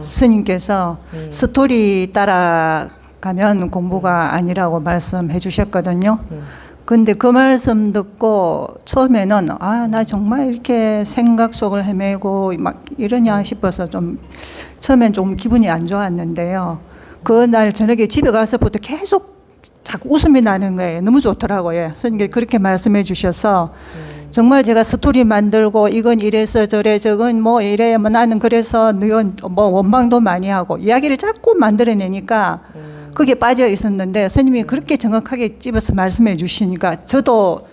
스님께서 스토리 따라가면 공부가 아니라고 말씀해 주셨거든요. 근데 그 말씀 듣고 처음에는 나 정말 이렇게 생각 속을 헤매고 막 이러냐 싶어서 좀 처음엔 좀 기분이 안 좋았는데요. 그날 저녁에 집에 가서부터 계속 자꾸 웃음이 나는 거예요. 너무 좋더라고요. 스님께서 그렇게 말씀해 주셔서 정말 제가 스토리 만들고 이건 이래서 저래 저건 뭐 이래 뭐 나는 그래서 이건 뭐 원망도 많이 하고 이야기를 자꾸 만들어내니까 그게 빠져 있었는데 스님이 그렇게 정확하게 집어서 말씀해 주시니까 저도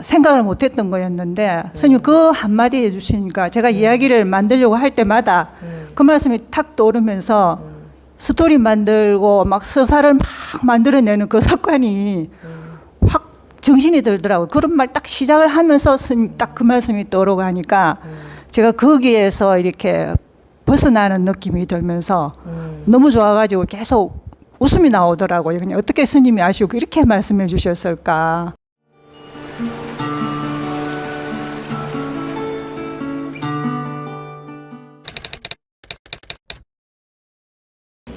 생각을 못했던 거였는데 스님 그 한마디 해주시니까 제가 이야기를 만들려고 할 때마다 그 말씀이 탁 떠오르면서 스토리 만들고 막 서사를 막 만들어내는 그 습관이 확 정신이 들더라고요. 그런 말 딱 시작을 하면서 스님 딱 그 말씀이 떠오르고 하니까 제가 거기에서 이렇게 벗어나는 느낌이 들면서 너무 좋아가지고 계속 웃음이 나오더라고요. 그냥 어떻게 스님이 아시고 이렇게 말씀해 주셨을까.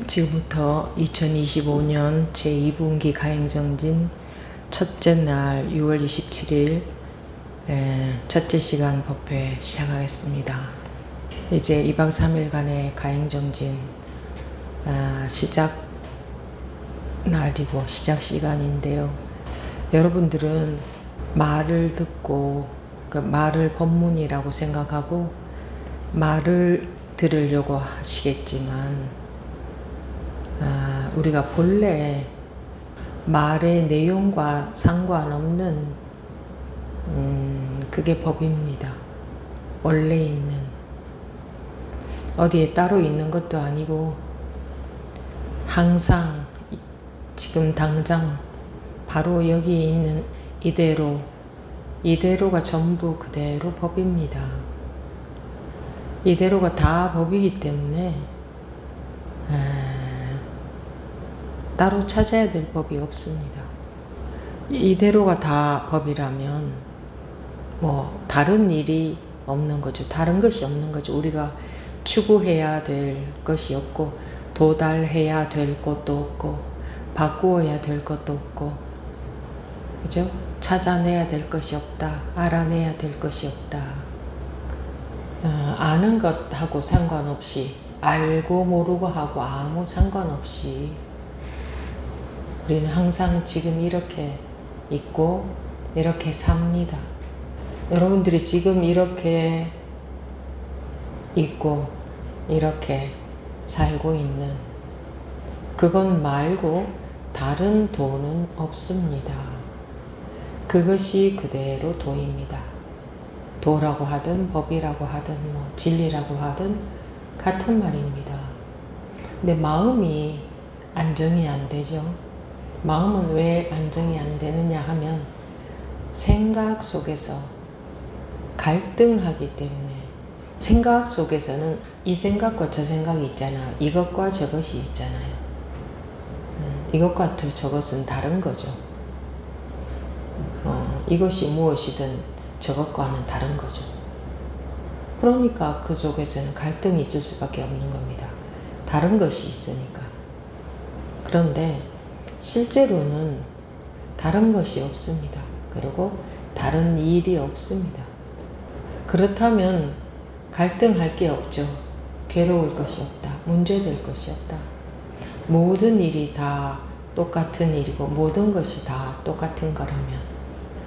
지금부터 2025년 제2분기 가행정진 첫째 날 6월 27일 첫째 시간 법회 시작하겠습니다. 이제 2박 3일간의 가행정진 시작 날이고 시작 시간인데요. 여러분들은 말을 듣고 그 말을 법문이라고 생각하고 말을 들으려고 하시겠지만 우리가 본래 말의 내용과 상관없는 그게 법입니다. 원래 있는 어디에 따로 있는 것도 아니고 항상 지금 당장 바로 여기에 있는 이대로가 전부 그대로 법입니다. 이대로가 다 법이기 때문에 따로 찾아야 될 법이 없습니다. 이대로가 다 법이라면 뭐 다른 일이 없는 거죠. 다른 것이 없는 거죠. 우리가 추구해야 될 것이 없고 도달해야 될 것도 없고 바꾸어야 될 것도 없고 그죠? 찾아내야 될 것이 없다. 알아내야 될 것이 없다. 아는 것하고 상관없이 알고 모르고 하고 아무 상관없이 우리는 항상 지금 이렇게 있고 이렇게 삽니다. 여러분들이 지금 이렇게 있고 이렇게 살고 있는 그것 말고 다른 도는 없습니다. 그것이 그대로 도입니다. 도라고 하든 법이라고 하든 뭐 진리라고 하든 같은 말입니다. 근데 마음이 안정이 안 되죠. 마음은 왜 안정이 안 되느냐 하면 생각 속에서 갈등하기 때문에 생각 속에서는 이 생각과 저 생각이 있잖아요. 이것과 저것이 있잖아요. 이것과 저것은 다른 거죠. 이것이 무엇이든 저것과는 다른 거죠. 그러니까 그 속에서는 갈등이 있을 수밖에 없는 겁니다. 다른 것이 있으니까. 그런데 실제로는 다른 것이 없습니다. 그리고 다른 일이 없습니다. 그렇다면 갈등할 게 없죠. 괴로울 것이 없다. 문제될 것이 없다. 모든 일이 다 똑같은 일이고 모든 것이 다 똑같은 거라면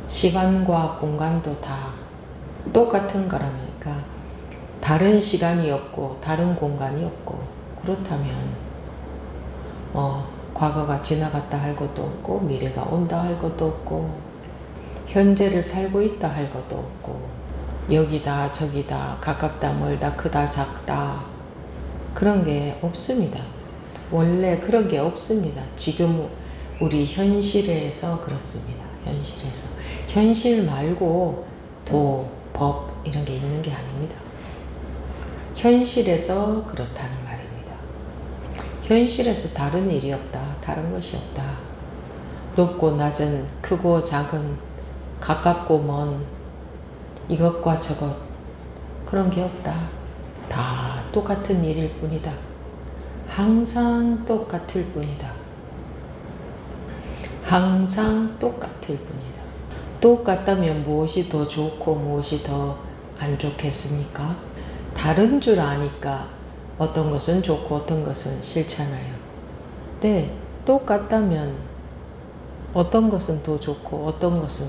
시간과 공간도 다 똑같은 거라면 그러니까 다른 시간이 없고 다른 공간이 없고 그렇다면 과거가 지나갔다 할 것도 없고 미래가 온다 할 것도 없고 현재를 살고 있다 할 것도 없고 여기다 저기다 가깝다 멀다 크다 작다 그런 게 없습니다. 원래 그런 게 없습니다. 지금 우리 현실에서 그렇습니다. 현실에서 현실 말고 도, 법 이런 게 있는 게 아닙니다. 현실에서 그렇다는 말입니다. 현실에서 다른 일이 없다. 다른 것이 없다. 높고 낮은 크고 작은 가깝고 먼 이것과 저것 그런 게 없다. 다 똑같은 일일 뿐이다. 항상 똑같을 뿐이다. 항상 똑같을 뿐이다. 똑같다면 무엇이 더 좋고 무엇이 더 안 좋겠습니까? 다른 줄 아니까 어떤 것은 좋고 어떤 것은 싫잖아요. 네, 똑같다면 어떤 것은 더 좋고 어떤 것은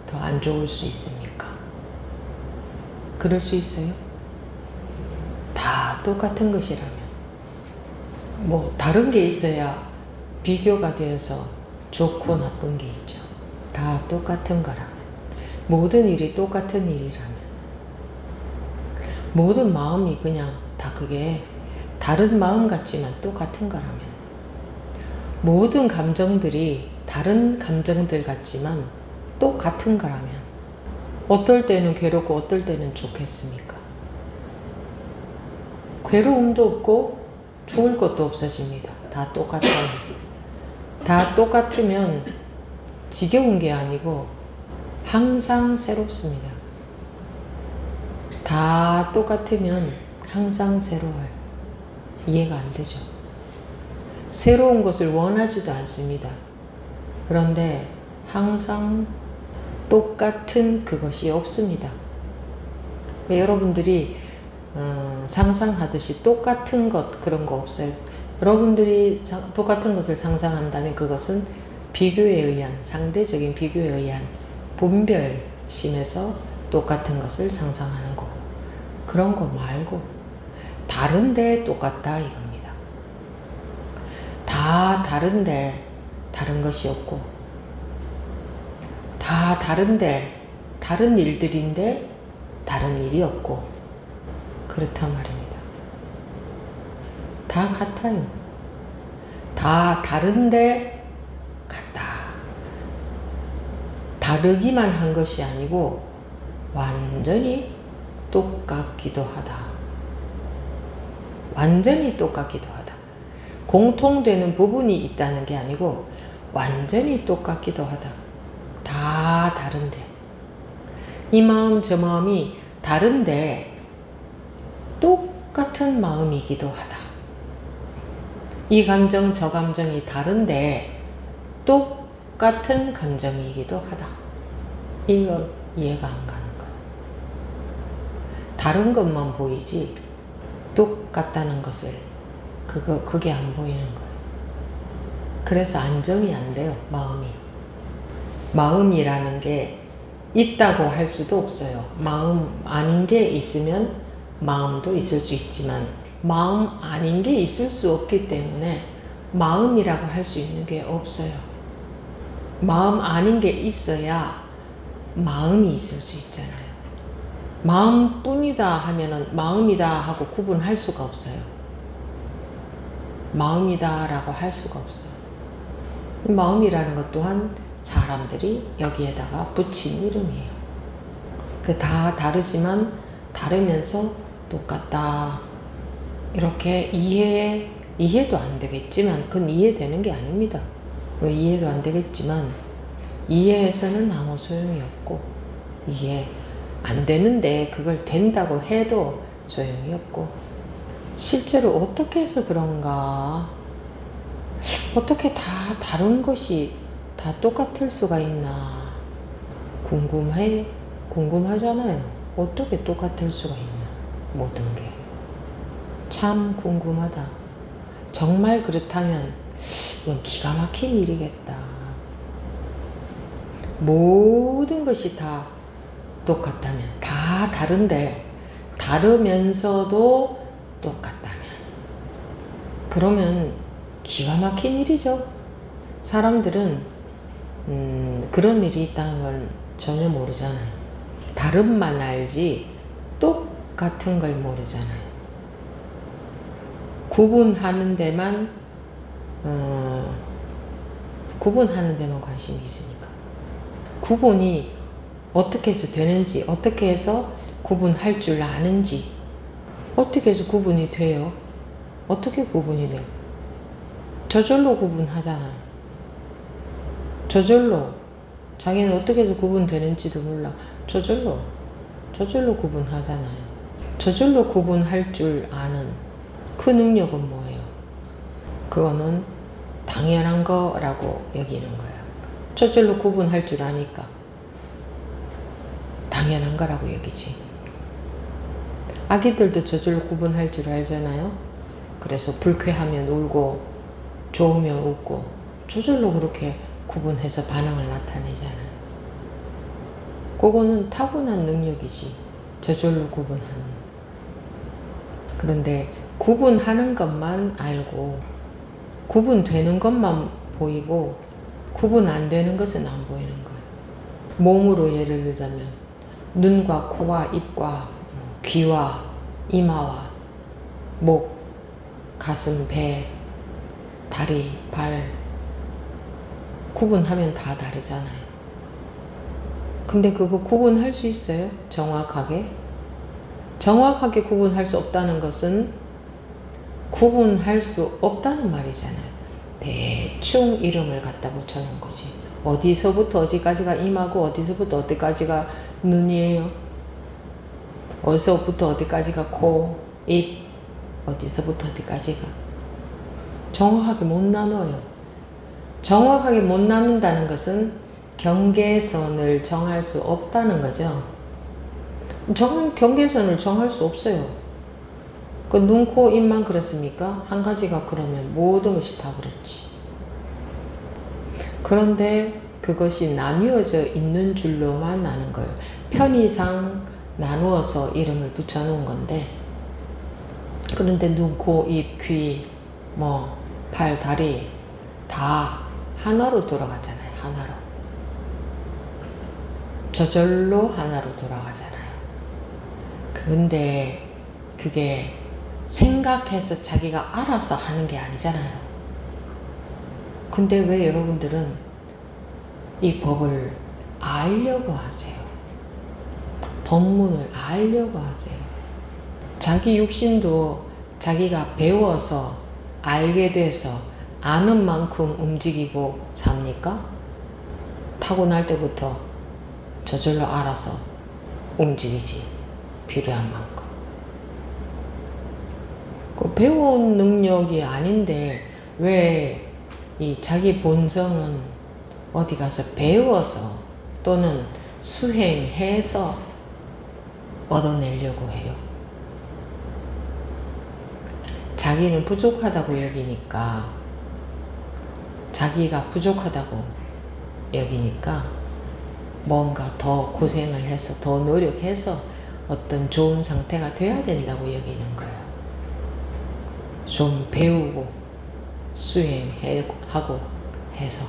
더 안 좋을 수 있습니까? 그럴 수 있어요? 다 똑같은 것이라면. 뭐 다른 게 있어야 비교가 되어서 좋고 나쁜 게 있죠. 다 똑같은 거라면. 모든 일이 똑같은 일이라면. 모든 마음이 그냥 다 그게 다른 마음 같지만 똑같은 거라면. 모든 감정들이 다른 감정들 같지만 똑같은 거라면. 어떨 때는 괴롭고 어떨 때는 좋겠습니까? 괴로움도 없고 좋을 것도 없어집니다. 다 똑같아요. 다 똑같으면 지겨운 게 아니고 항상 새롭습니다. 다 똑같으면 항상 새로워요. 이해가 안 되죠. 새로운 것을 원하지도 않습니다. 그런데 항상 똑같은 그것이 없습니다. 여러분들이 상상하듯이 똑같은 것 그런 거 없어요. 여러분들이 똑같은 것을 상상한다면 그것은 비교에 의한 상대적인 비교에 의한 분별심에서 똑같은 것을 상상하는 거고 그런 거 말고 다른데 똑같다 이겁니다. 다 다른데 다른 것이 없고 다 다른데 다른 일들인데 다른 일이 없고 그렇단 말입니다. 다 같아요. 다 다른데 같다. 다르기만 한 것이 아니고 완전히 똑같기도 하다. 완전히 똑같기도 하다. 공통되는 부분이 있다는 게 아니고 완전히 똑같기도 하다. 다 다른데. 이 마음 저 마음이 다른데 똑같은 마음이기도 하다. 이 감정 저 감정이 다른데 똑같은 감정이기도 하다. 이거 이해가 안 가는 거예요. 다른 것만 보이지 똑같다는 것을 그게 안 보이는 거예요. 그래서 안정이 안 돼요. 마음이라는 게 있다고 할 수도 없어요. 마음 아닌 게 있으면 마음도 있을 수 있지만 마음 아닌 게 있을 수 없기 때문에 마음이라고 할 수 있는 게 없어요. 마음 아닌 게 있어야 마음이 있을 수 있잖아요. 마음뿐이다 하면은 마음이다 하고 구분할 수가 없어요. 마음이다 라고 할 수가 없어요. 마음이라는 것 또한 사람들이 여기에다가 붙인 이름이에요. 다 다르지만 다르면서 똑같다. 이렇게 이해도 안 되겠지만 그건 이해되는 게 아닙니다. 이해도 안 되겠지만 이해해서는 아무 소용이 없고 이해 안 되는데 그걸 된다고 해도 소용이 없고 실제로 어떻게 해서 그런가? 어떻게 다 다른 것이 다 똑같을 수가 있나? 궁금하잖아요. 어떻게 똑같을 수가 있나? 모든 게. 참 궁금하다. 정말 그렇다면 이건 기가 막힌 일이겠다. 모든 것이 다 똑같다면, 다 다른데 다르면서도 똑같다면 그러면 기가 막힌 일이죠. 사람들은 그런 일이 있다는 걸 전혀 모르잖아요. 다름만 알지 똑같은 걸 모르잖아요. 구분하는 데만 관심이 있으니까. 구분이 어떻게 해서 되는지, 어떻게 해서 구분할 줄 아는지, 어떻게 해서 구분이 돼요? 어떻게 구분이 돼요? 저절로 구분하잖아요. 저절로. 자기는 어떻게 해서 구분되는지도 몰라. 저절로 구분하잖아요. 저절로 구분할 줄 아는 그 능력은 뭐예요? 그거는 당연한 거라고 여기는 거예요. 저절로 구분할 줄 아니까 당연한 거라고 여기지. 아기들도 저절로 구분할 줄 알잖아요. 그래서 불쾌하면 울고 좋으면 웃고 저절로 그렇게 구분해서 반응을 나타내잖아요. 그거는 타고난 능력이지. 저절로 구분하는. 그런데 구분하는 것만 알고 구분되는 것만 보이고 구분 안 되는 것은 안 보이는 거예요. 몸으로 예를 들자면 눈과 코와 입과 귀와 이마와 목, 가슴, 배, 다리, 발 구분하면 다 다르잖아요. 근데 그거 구분할 수 있어요? 정확하게? 정확하게 구분할 수 없다는 것은 구분할 수 없다는 말이잖아요. 대충 이름을 갖다 붙여놓은 거지. 어디서부터 어디까지가 이마고 어디서부터 어디까지가 눈이에요. 어디서부터 어디까지가 코, 입, 어디서부터 어디까지가. 정확하게 못 나눠요. 정확하게 못 나눈다는 것은 경계선을 정할 수 없다는 거죠. 경계선을 정할 수 없어요. 그 눈, 코, 입만 그렇습니까? 한 가지가 그러면 모든 것이 다 그렇지. 그런데 그것이 나뉘어져 있는 줄로만 아는 거예요. 편의상 나누어서 이름을 붙여놓은 건데, 그런데 눈, 코, 입, 귀, 팔, 다리 다 하나로 돌아가잖아요. 하나로. 저절로 하나로 돌아가잖아요. 근데 그게 생각해서 자기가 알아서 하는 게 아니잖아요. 근데 왜 여러분들은 이 법을 알려고 하세요? 법문을 알려고 하세요. 자기 육신도 자기가 배워서 알게 돼서 아는 만큼 움직이고 삽니까? 타고날 때부터 저절로 알아서 움직이지. 필요한 만큼. 그 배운 능력이 아닌데 왜 이 자기 본성은 어디 가서 배워서 또는 수행해서 얻어내려고 해요. 자기는 부족하다고 여기니까, 자기가 부족하다고 여기니까 뭔가 더 고생을 해서 더 노력해서 어떤 좋은 상태가 돼야 된다고 여기는 거예요. 좀 배우고 수행하고 해서.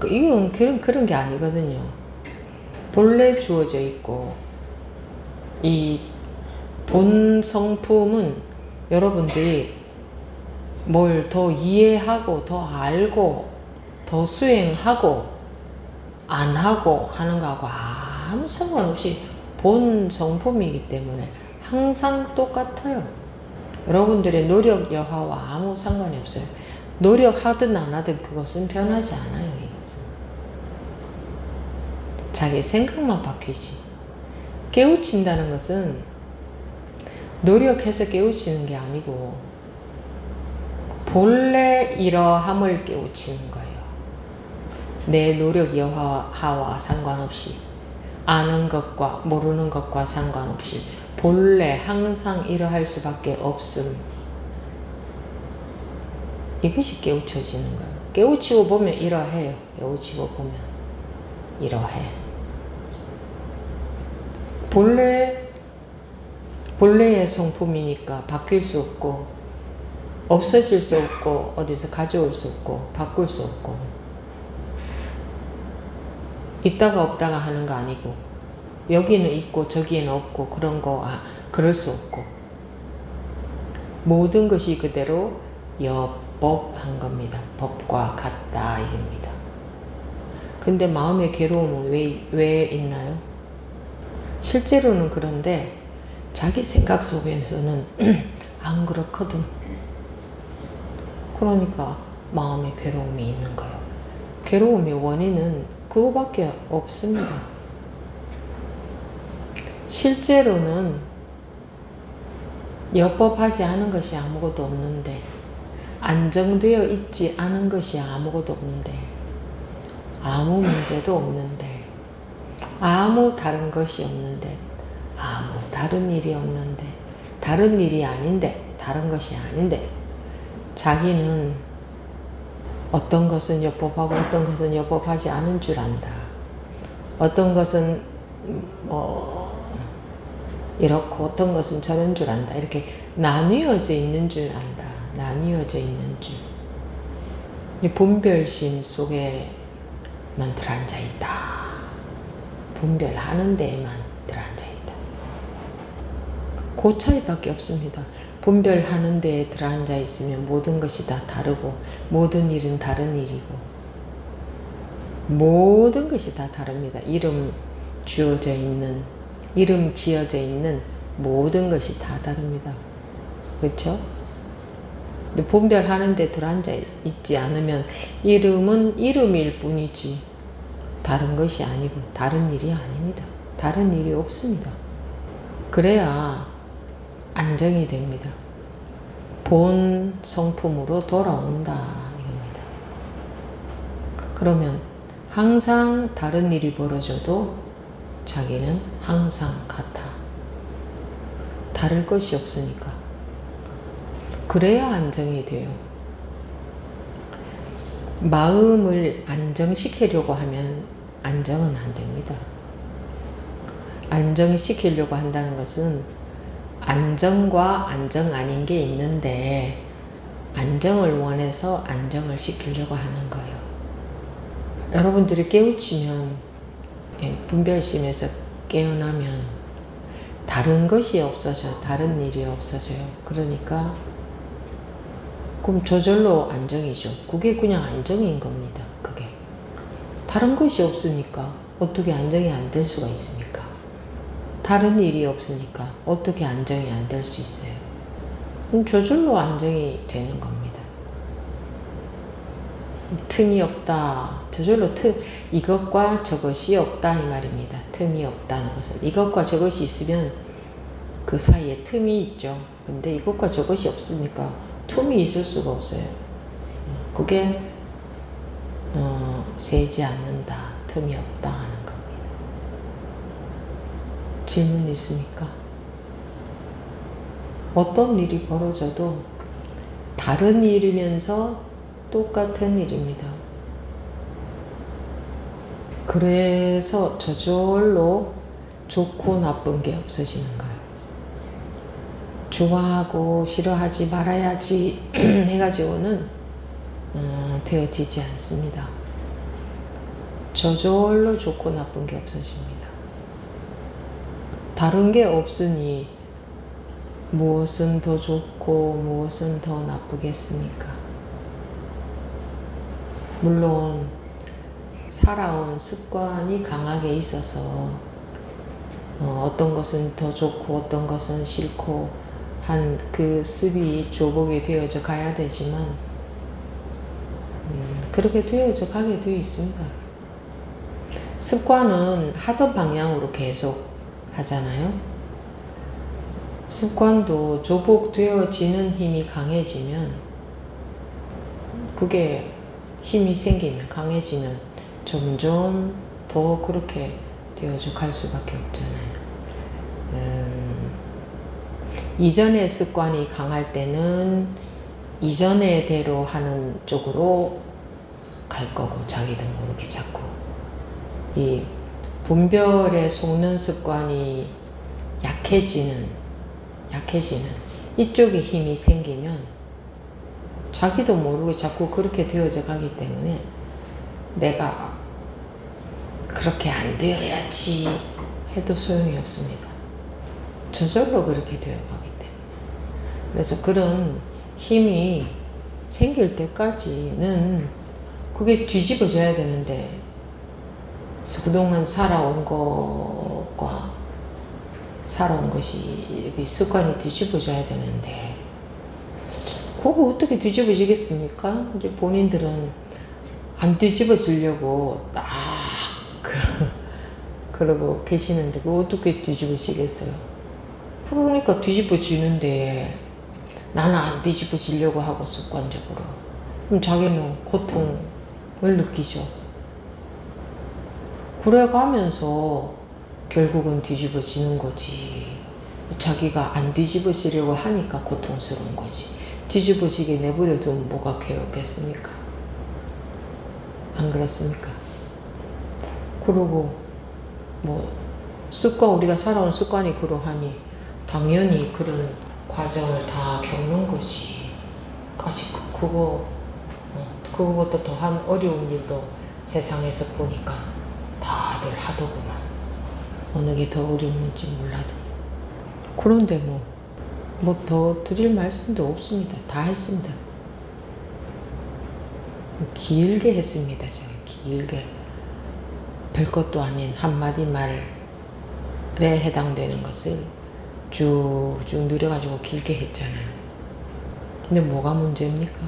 이건 그런 게 아니거든요. 본래 주어져 있고 이 본 성품은 여러분들이 뭘 더 이해하고 더 알고 더 수행하고 안 하고 하는 거하고 아무 상관없이 본 성품이기 때문에 항상 똑같아요. 여러분들의 노력 여하와 아무 상관이 없어요. 노력하든 안 하든 그것은 변하지 않아요. 이것은 자기 생각만 바뀌지. 깨우친다는 것은 노력해서 깨우치는 게 아니고 본래 이러함을 깨우치는 거예요. 내 노력 여하와 상관없이, 아는 것과 모르는 것과 상관없이 본래 항상 이러할 수밖에 없음. 이것이 깨우쳐지는 거예요. 깨우치고 보면 이러해요. 깨우치고 보면 이러해. 본래의 성품이니까 바뀔 수 없고 없어질 수 없고 어디서 가져올 수 없고 바꿀 수 없고 있다가 없다가 하는 거 아니고 여기는 있고 저기에는 없고 그런 거 그럴 수 없고 모든 것이 그대로 여법한 겁니다. 법과 같다 이겁니다. 근데 마음의 괴로움은 왜 있나요? 실제로는 그런데 자기 생각 속에서는 안 그렇거든. 그러니까 마음의 괴로움이 있는 거예요. 괴로움의 원인은 그거밖에 없습니다. 실제로는 여법하지 않은 것이 아무것도 없는데, 안정되어 있지 않은 것이 아무것도 없는데, 아무 문제도 없는데, 아무 다른 것이 없는데, 아무 다른 일이 없는데, 다른 일이 아닌데, 다른 것이 아닌데, 자기는 어떤 것은 여법하고 어떤 것은 여법하지 않은 줄 안다. 어떤 것은 이렇고 어떤 것은 저런 줄 안다. 이렇게 나뉘어져 있는 줄 안다. 나뉘어져 있는 줄. 이 분별심 속에만 들어앉아 있다. 분별하는 데에만 들어앉아 있다. 그 차이밖에 없습니다. 분별하는 데에 들어앉아 있으면 모든 것이 다 다르고, 모든 일은 다른 일이고, 모든 것이 다 다릅니다. 이름 주어져 있는, 이름 지어져 있는 모든 것이 다 다릅니다. 그렇죠? 분별하는 데 들어앉아 있지 않으면 이름은 이름일 뿐이지 다른 것이 아니고 다른 일이 아닙니다. 다른 일이 없습니다. 그래야 안정이 됩니다. 본 성품으로 돌아온다 이겁니다. 그러면 항상 다른 일이 벌어져도 자기는 항상 같아. 다를 것이 없으니까. 그래야 안정이 돼요. 마음을 안정시키려고 하면 안정은 안 됩니다. 안정시키려고 한다는 것은 안정과 안정 아닌 게 있는데, 안정을 원해서 안정을 시키려고 하는 거예요. 여러분들이 깨우치면, 분별심에서 깨어나면 다른 것이 없어져, 다른 일이 없어져요. 그러니까 그럼 저절로 안정이죠. 그게 그냥 안정인 겁니다. 그게 다른 것이 없으니까 어떻게 안정이 안 될 수가 있습니까? 다른 일이 없으니까 어떻게 안정이 안 될 수 있어요? 그럼 저절로 안정이 되는 겁니다. 틈이 없다. 저절로 이것과 저것이 없다 이 말입니다. 틈이 없다는 것은 이것과 저것이 있으면 그 사이에 틈이 있죠. 근데 이것과 저것이 없으니까 틈이 있을 수가 없어요. 그게 세지 않는다. 틈이 없다 하는 겁니다. 질문 있습니까? 어떤 일이 벌어져도 다른 일이면서 똑같은 일입니다. 그래서 저절로 좋고 나쁜 게 없어지는 거예요. 좋아하고 싫어하지 말아야지 해가지고는 되어지지 않습니다. 저절로 좋고 나쁜 게 없어집니다. 다른 게 없으니 무엇은 더 좋고 무엇은 더 나쁘겠습니까? 물론 살아온 습관이 강하게 있어서 어떤 것은 더 좋고 어떤 것은 싫고 한 그 습이 조복이 되어져 가야 되지만 그렇게 되어져 가게 되어 있습니다. 습관은 하던 방향으로 계속 하잖아요. 습관도 조복되어지는 힘이 강해지면, 그게 힘이 생기면, 강해지면 점점 더 그렇게 되어져 갈 수밖에 없잖아요. 이전의 습관이 강할 때는 이전의 대로 하는 쪽으로 갈 거고, 자기도 모르게 자꾸 이 분별에 속는 습관이 약해지는 이쪽에 힘이 생기면 자기도 모르게 자꾸 그렇게 되어져 가기 때문에 내가 그렇게 안 되어야지 해도 소용이 없습니다. 저절로 그렇게 되어 가기 때문에. 그래서 그런 힘이 생길 때까지는 그게 뒤집어져야 되는데, 그동안 살아온 것과 살아온 것이 이렇게 습관이 뒤집어져야 되는데, 그거 어떻게 뒤집어지겠습니까? 이제 본인들은 안 뒤집어지려고 딱 그러고 계시는데 그거 어떻게 뒤집어지겠어요? 그러니까 뒤집어지는데 나는 안 뒤집어지려고 하고 습관적으로. 그럼 자기는 고통을 느끼죠. 그래가면서 결국은 뒤집어지는 거지. 자기가 안 뒤집어지려고 하니까 고통스러운 거지. 뒤집어지게 내버려두면 뭐가 괴롭겠습니까? 안 그렇습니까? 그러고 뭐 습관, 우리가 살아온 습관이 그러하니 당연히 그런 과정을 다 겪는 거지. 아직 그거보다 더한 어려운 일도 세상에서 보니까 다들 하더구만. 어느 게 더 어려운지 몰라도. 그런데 뭐 더 드릴 말씀도 없습니다. 다 했습니다. 길게 했습니다. 제가 길게. 별것도 아닌 한마디 말에 해당되는 것을 쭉쭉 늘려가지고 길게 했잖아요. 근데 뭐가 문제입니까?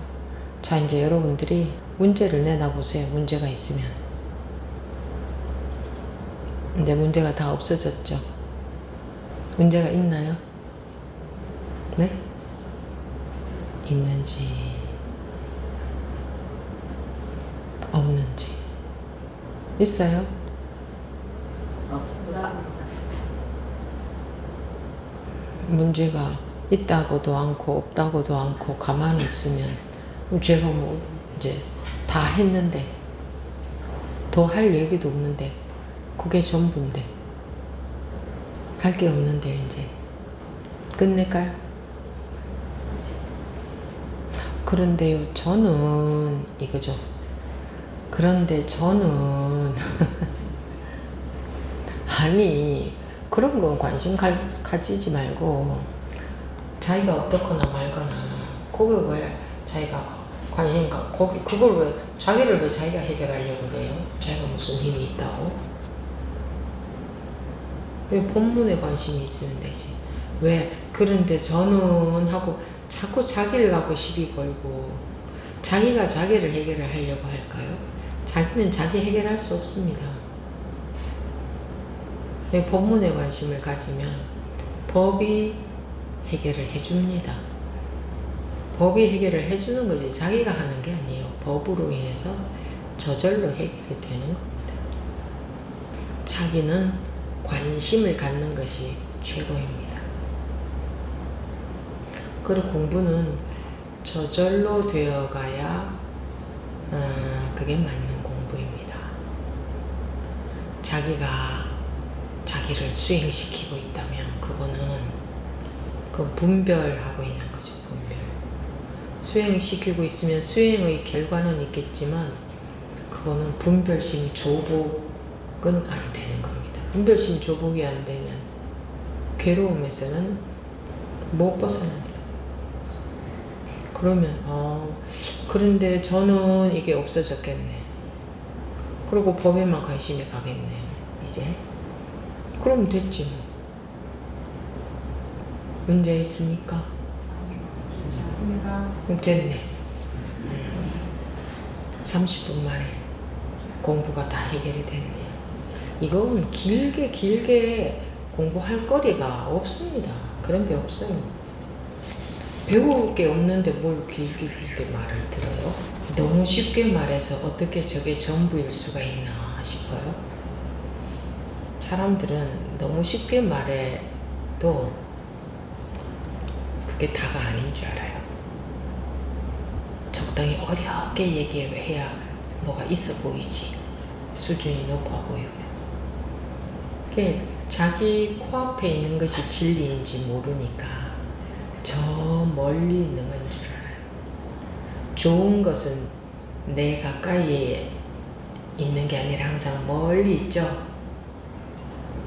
자, 이제 여러분들이 문제를 내놔보세요. 문제가 있으면. 근데 문제가 다 없어졌죠. 문제가 있나요? 네? 있는지 없는지. 있어요? 문제가 있다고도 않고 없다고도 않고 가만히 있으면 제가 뭐 이제 다 했는데 더 할 얘기도 없는데 그게 전부인데 할 게 없는데 이제 끝낼까요? 그런데요, 저는 이거죠. 그런데 저는 아니 그런 거 관심 가지지 말고 자기가 어떻거나 말거나 그걸 왜 자기가 관심 갖고 그걸 왜 자기를 왜 자기가 해결하려고 그래요? 자기가 무슨 힘이 있다고? 왜 본문에 관심이 있으면 되지? 왜 그런데 저는 하고 자꾸 자기를 갖고 시비 걸고 자기가 자기를 해결을 하려고 할까요? 자기는 자기 해결할 수 없습니다. 왜 본문에 관심을 가지면 법이 해결을 해줍니다. 법이 해결을 해주는 거지 자기가 하는 게 아니에요. 법으로 인해서 저절로 해결이 되는 겁니다. 자기는 관심을 갖는 것이 최고입니다. 그리고 공부는 저절로 되어가야 그게 맞는 공부입니다. 자기가 자기를 수행시키고 있다면 그거는 분별하고 있는 거죠. 분별. 수행시키고 있으면 수행의 결과는 있겠지만 그거는 분별심 조복은 안 되는 겁니다. 분별심 조복이 안 되면 괴로움에서는 못 벗어납니다. 그러면 그런데 저는 이게 없어졌겠네. 그리고 법에만 관심이 가겠네. 이제 그럼 됐지 뭐. 문제 있습니까? 그럼 됐네. 30분 만에 공부가 다 해결이 됐네요. 이건 길게 공부할 거리가 없습니다. 그런 게 없어요. 배울 게 없는데 뭘 길게 말을 들어요? 너무 쉽게 말해서 어떻게 저게 전부일 수가 있나 싶어요. 사람들은 너무 쉽게 말해도 그게 다가 아닌 줄 알아요. 적당히 어렵게 얘기해야 뭐가 있어 보이지. 수준이 높아 보이고. 그게 자기 코앞에 있는 것이 진리인지 모르니까 저 멀리 있는 건 줄 알아요. 좋은 것은 내 가까이에 있는 게 아니라 항상 멀리 있죠.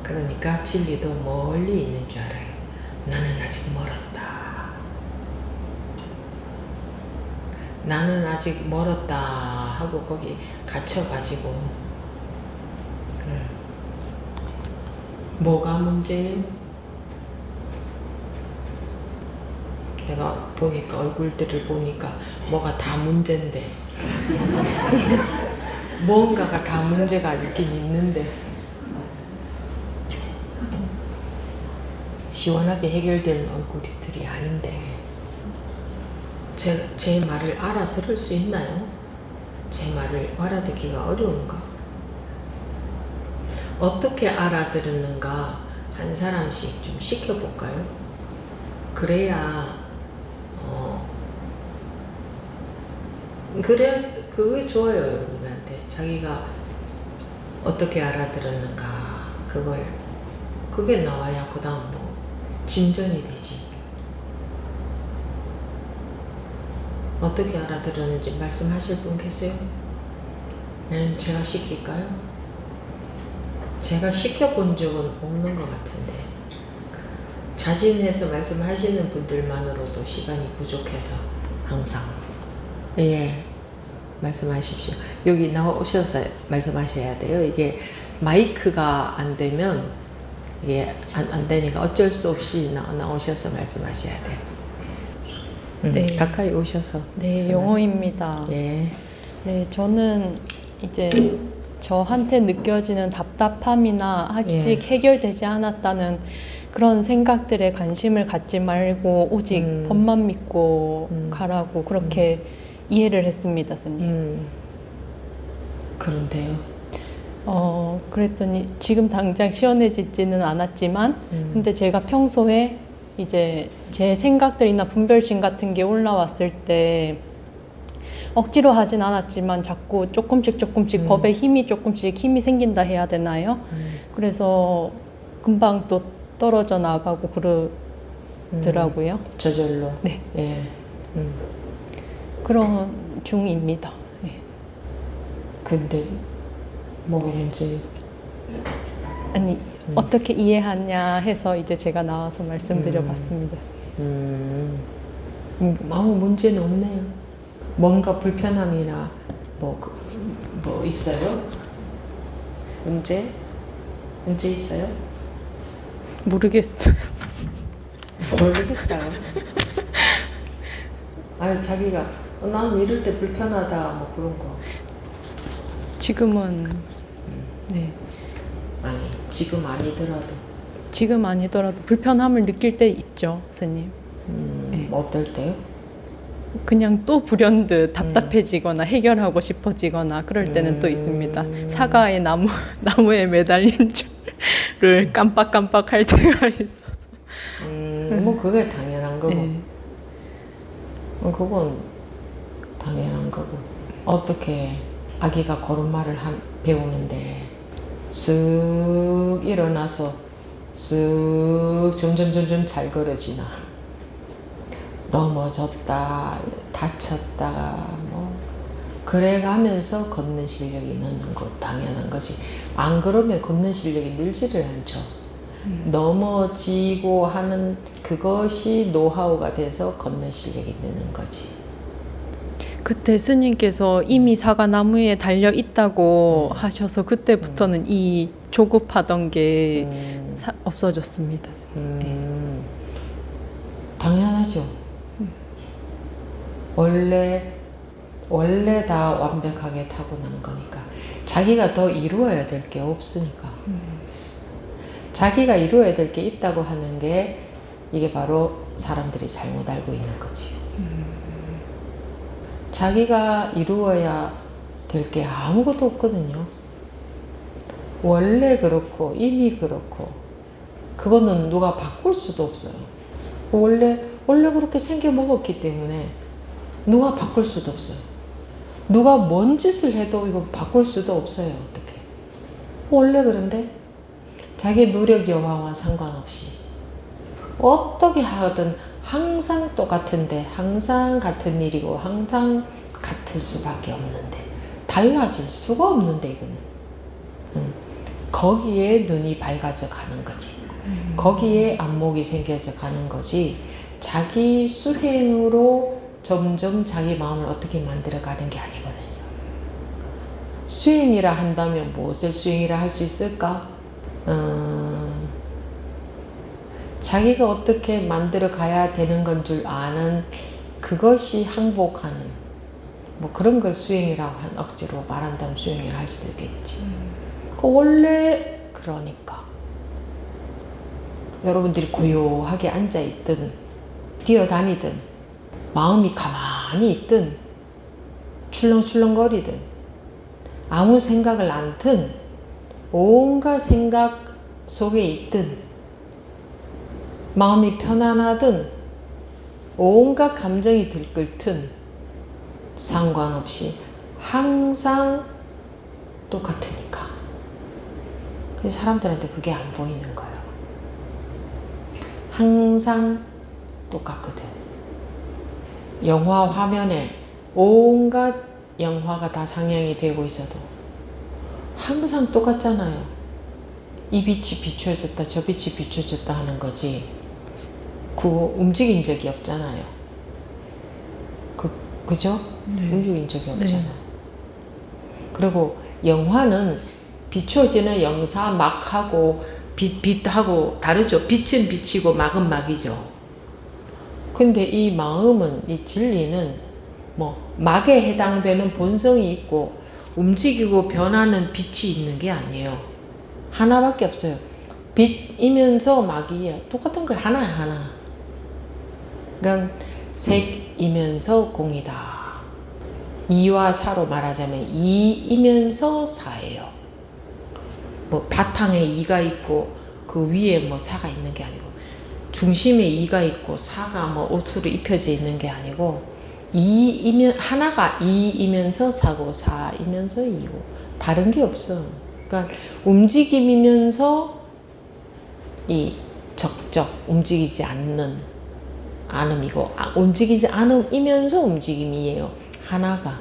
그러니까 진리도 멀리 있는 줄 알아요. 나는 아직 멀었다. 나는 아직 멀었다 하고 거기 갇혀가지고 뭐가 문제예요? 내가 보니까 얼굴들을 보니까 뭐가 다 문제인데 뭔가가 다 문제가 있긴 있는데 시원하게 해결된 얼굴들이 아닌데 제 말을 알아들을 수 있나요? 제 말을 알아듣기가 어려운가? 어떻게 알아들었는가 한 사람씩 좀 시켜볼까요? 그래야 그게 좋아요. 여러분한테 자기가 어떻게 알아들었는가 그게 나와야 그 다음 뭐 진전이 되지. 어떻게 알아들었는지 말씀하실 분 계세요? 네, 제가 시킬까요? 제가 시켜본 적은 없는 것 같은데 자진해서 말씀하시는 분들만으로도 시간이 부족해서 항상 예 말씀하십시오. 여기 나오셔서 말씀하셔야 돼요. 이게 마이크가 안 되면 이게 안 되니까 어쩔 수 없이 나오셔서 말씀하셔야 돼요. 네. 가까이 오셔서 네, 영호입니다. 예. 네, 저는 이제 저한테 느껴지는 답답함이나 아직 예. 해결되지 않았다는 그런 생각들에 관심을 갖지 말고 오직 법만 믿고 가라고 그렇게 이해를 했습니다, 스님. 그런데요. 그랬더니 지금 당장 시원해지지는 않았지만 근데 제가 평소에 이제 제 생각들이나 분별심 같은 게 올라왔을 때 억지로 하진 않았지만 자꾸 조금씩 법에 조금씩 힘이 생긴다 해야 되나요? 그래서 금방 또 떨어져 나가고 그러더라고요. 저절로. 네. 예. 그런 중입니다. 네. 근데 뭐가 문제예요? 아니 어떻게 이해하냐 해서 이제 제가 나와서 말씀드려봤습니다. 아무 문제는 없네요. 뭔가 불편함이나 뭐 있어요? 문제 있어요? 모르겠어요. 모르겠다. 아니 자기가 난 이럴 때 불편하다 뭐 그런 거. 지금은 네. 아니 지금 아니더라도. 지금 아니더라도 불편함을 느낄 때 있죠, 스님. 네. 어떨 때요? 그냥 또 불현듯 답답해지거나 해결하고 싶어지거나 그럴 때는 또 있습니다. 사과의 나무에 매달린 줄을 깜빡깜빡할 때가 있어서. 뭐 그게 당연한 거고. 네. 그건 당연한 거고. 어떻게 아기가 걸음마를 배우는데 쓱 일어나서 쓱 점점 잘 걸어지나. 넘어졌다, 다쳤다가 뭐 그래가면서 걷는 실력이 느는 것 당연한 것이. 안 그러면 걷는 실력이 늘지를 않죠. 넘어지고 하는 그것이 노하우가 돼서 걷는 실력이 느는 거지. 그때 스님께서 이미 사과나무에 달려 있다고 하셔서 그때부터는 이 조급하던 게 없어졌습니다. 당연하죠. 원래 다 완벽하게 타고난 거니까. 자기가 더 이루어야 될 게 없으니까. 자기가 이루어야 될 게 있다고 하는 게 이게 바로 사람들이 잘못 알고 있는 거지. 자기가 이루어야 될 게 아무것도 없거든요. 원래 그렇고 이미 그렇고 그거는 누가 바꿀 수도 없어요. 원래 그렇게 생겨 먹었기 때문에 누가 바꿀 수도 없어요. 누가 뭔 짓을 해도 이거 바꿀 수도 없어요. 어떻게? 원래 그런데 자기 노력 여하와 상관없이 어떻게 하든 항상 똑같은데 항상 같은 일이고 항상 같을 수밖에 없는데 달라질 수가 없는데 이거는 거기에 눈이 밝아져 가는 거지. 거기에 안목이 생겨서 가는 거지. 자기 수행으로 점점 자기 마음을 어떻게 만들어가는 게 아니거든요. 수행이라 한다면 무엇을 수행이라 할 수 있을까? 자기가 어떻게 만들어 가야 되는 건 줄 아는 그것이 항복하는 뭐 그런 걸 수행이라고 억지로 말한다면 수행이라 할 수도 있겠지. 원래 그러니까 여러분들이 고요하게 앉아있든 뛰어다니든 마음이 가만히 있든 출렁출렁거리든 아무 생각을 않든 온갖 생각 속에 있든 마음이 편안하든 온갖 감정이 들끓든 상관없이 항상 똑같으니까. 그래서 사람들한테 그게 안 보이는 거예요. 항상 똑같거든. 영화 화면에 온갖 영화가 다 상영이 되고 있어도 항상 똑같잖아요. 이 빛이 비춰졌다 저 빛이 비춰졌다 하는 거지 그거 움직인 적이 없잖아요. 그죠? 네. 움직인 적이 없잖아요. 네. 그리고 영화는 비춰지는 영사 막하고 빛하고 다르죠. 빛은 빛이고 막은 막이죠. 근데 이 마음은, 이 진리는 뭐 막에 해당되는 본성이 있고 움직이고 변하는 빛이 있는 게 아니에요. 하나밖에 없어요. 빛이면서 막이에요. 똑같은 거 하나. 그러니까 색이면서 공이다. 이와 사로 말하자면 이이면서 사예요. 뭐 바탕에 이가 있고 그 위에 뭐 사가 있는 게 아니고 중심에 이가 있고 사가 뭐 옷으로 입혀져 있는 게 아니고 이이면 하나가 이이면서 사고 사이면서 이고 다른 게 없어. 그러니까 움직임이면서 이 적적 움직이지 않음이고 움직이지 않음이면서 움직임이에요. 하나가.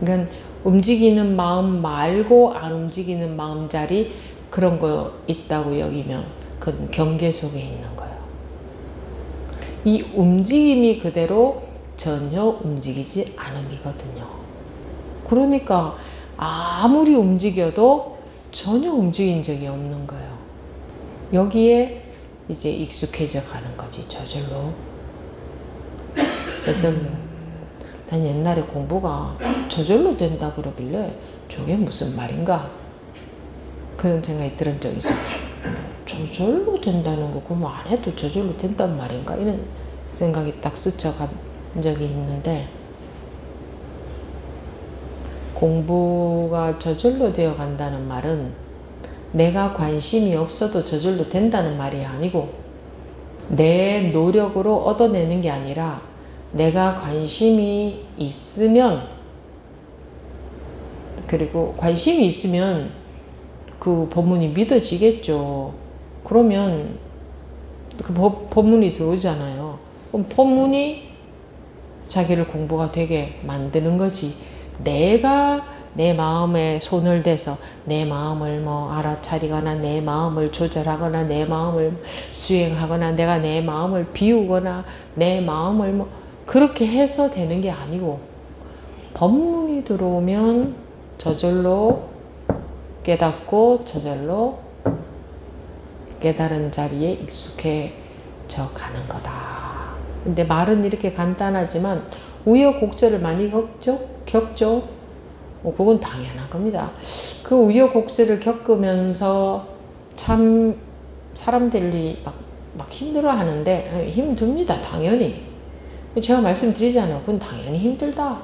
그러니까 움직이는 마음 말고 안 움직이는 마음자리 그런 거 있다고 여기면 그건 경계 속에 있는 거예요. 이 움직임이 그대로 전혀 움직이지 않음이거든요. 그러니까 아무리 움직여도 전혀 움직인 적이 없는 거예요. 여기에 이제 익숙해져 가는 거지. 저절로. 난 옛날에 공부가 저절로 된다 그러길래 저게 무슨 말인가 그런 생각이 들은 적이 있어요. 저절로 된다는 거 그럼 안 해도 저절로 된단 말인가 이런 생각이 딱 스쳐간 적이 있는데 공부가 저절로 되어 간다는 말은 내가 관심이 없어도 저절로 된다는 말이 아니고 내 노력으로 얻어내는 게 아니라 내가 관심이 있으면 그리고 관심이 있으면 그 법문이 믿어지겠죠. 그러면 그 법문이 들어오잖아요. 그럼 법문이 자기를 공부가 되게 만드는 거지. 내가 내 마음에 손을 대서 내 마음을 뭐 알아차리거나 내 마음을 조절하거나 내 마음을 수행하거나 내가 내 마음을 비우거나 내 마음을 뭐 그렇게 해서 되는 게 아니고 법문이 들어오면 저절로 깨닫고 저절로 깨달은 자리에 익숙해져 가는 거다. 근데 말은 이렇게 간단하지만 우여곡절을 많이 겪죠. 그건 당연한 겁니다. 그 우여곡절을 겪으면서 참 사람들이 막 힘들어 하는데 힘듭니다. 당연히. 제가 말씀드리잖아요. 그건 당연히 힘들다.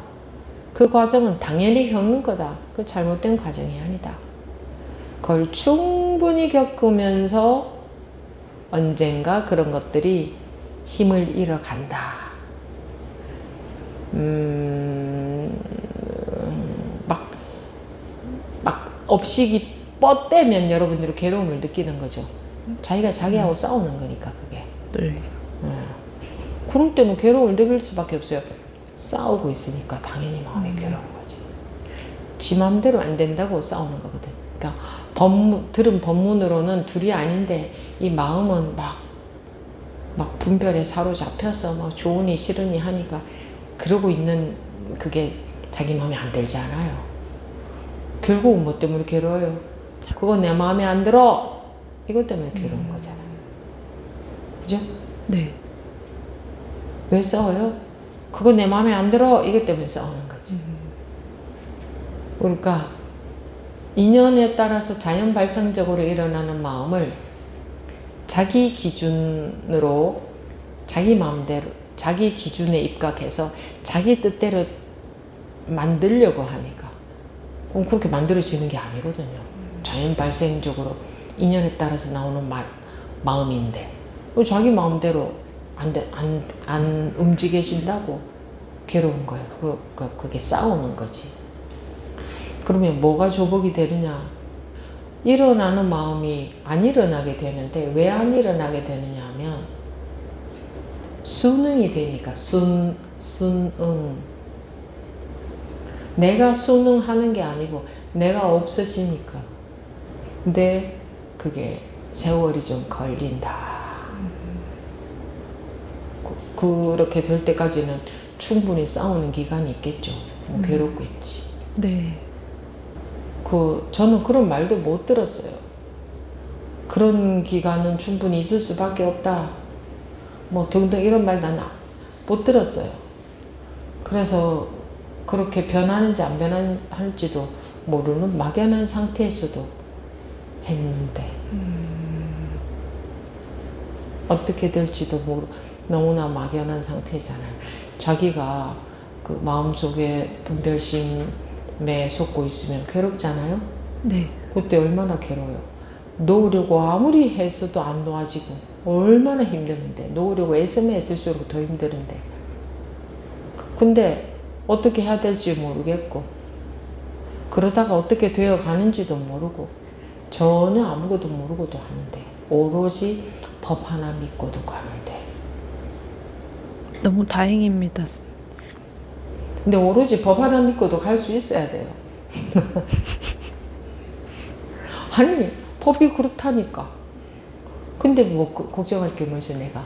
그 과정은 당연히 겪는 거다. 그 잘못된 과정이 아니다. 그걸 충분히 겪으면서 언젠가 그런 것들이 힘을 잃어간다. 막 업식이 뻗대면 여러분들이 괴로움을 느끼는 거죠. 자기가 자기하고 싸우는 거니까 그게. 네. 그럴 때는 괴로움을 느낄 수밖에 없어요. 싸우고 있으니까 당연히 마음이 괴로운 거지. 지 마음대로 안 된다고 싸우는 거거든. 그러니까 들은 법문으로는 둘이 아닌데 이 마음은 막 분별에 사로잡혀서 막 좋으니 싫으니 하니까 그러고 있는 그게 자기 마음에 안 들지 않아요. 결국은 뭐 때문에 괴로워요? 그거 내 마음에 안 들어! 이것 때문에 괴로운 거잖아요. 그죠? 네. 왜 싸워요? 그거 내 마음에 안 들어! 이것 때문에 싸우는 거지. 그러니까 인연에 따라서 자연 발생적으로 일어나는 마음을 자기 기준으로 자기 마음대로 자기 기준에 입각해서 자기 뜻대로 만들려고 하니까 그럼 그렇게 만들어지는 게 아니거든요. 자연 발생적으로 인연에 따라서 나오는 마음인데 자기 마음대로 안 움직여진다고 괴로운 거예요. 그게 싸우는 거지. 그러면 뭐가 조복이 되느냐? 일어나는 마음이 안 일어나게 되는데 왜 안 일어나게 되느냐 하면 순응이 되니까 순응. 내가 순응하는 게 아니고 내가 없어지니까. 근데 그게 세월이 좀 걸린다. 그렇게 될 때까지는 충분히 싸우는 기간이 있겠죠. 괴롭겠지. 네. 저는 그런 말도 못 들었어요. 그런 기간은 충분히 있을 수밖에 없다. 뭐 등등 이런 말 나는 못 들었어요. 그래서 그렇게 변하는지 안 변할지도 모르는 막연한 상태에서도 했는데 어떻게 될지도 너무나 막연한 상태잖아요. 자기가 그 마음속에 분별심에 솟고 있으면 괴롭잖아요. 네. 그때 얼마나 괴로워요. 놓으려고 아무리 해서도 안 놓아지고 얼마나 힘드는데 놓으려고 애쓰면 애쓸수록 더 힘드는데 근데 어떻게 해야 될지 모르겠고 그러다가 어떻게 되어 가는지도 모르고 전혀 아무것도 모르고도 하는데 오로지 법 하나 믿고도 가는데 너무 다행입니다. 근데 오로지 법 하나 믿고도 갈 수 있어야 돼요. 아니 법이 그렇다니까. 근데 뭐 걱정할 게 뭐지 내가.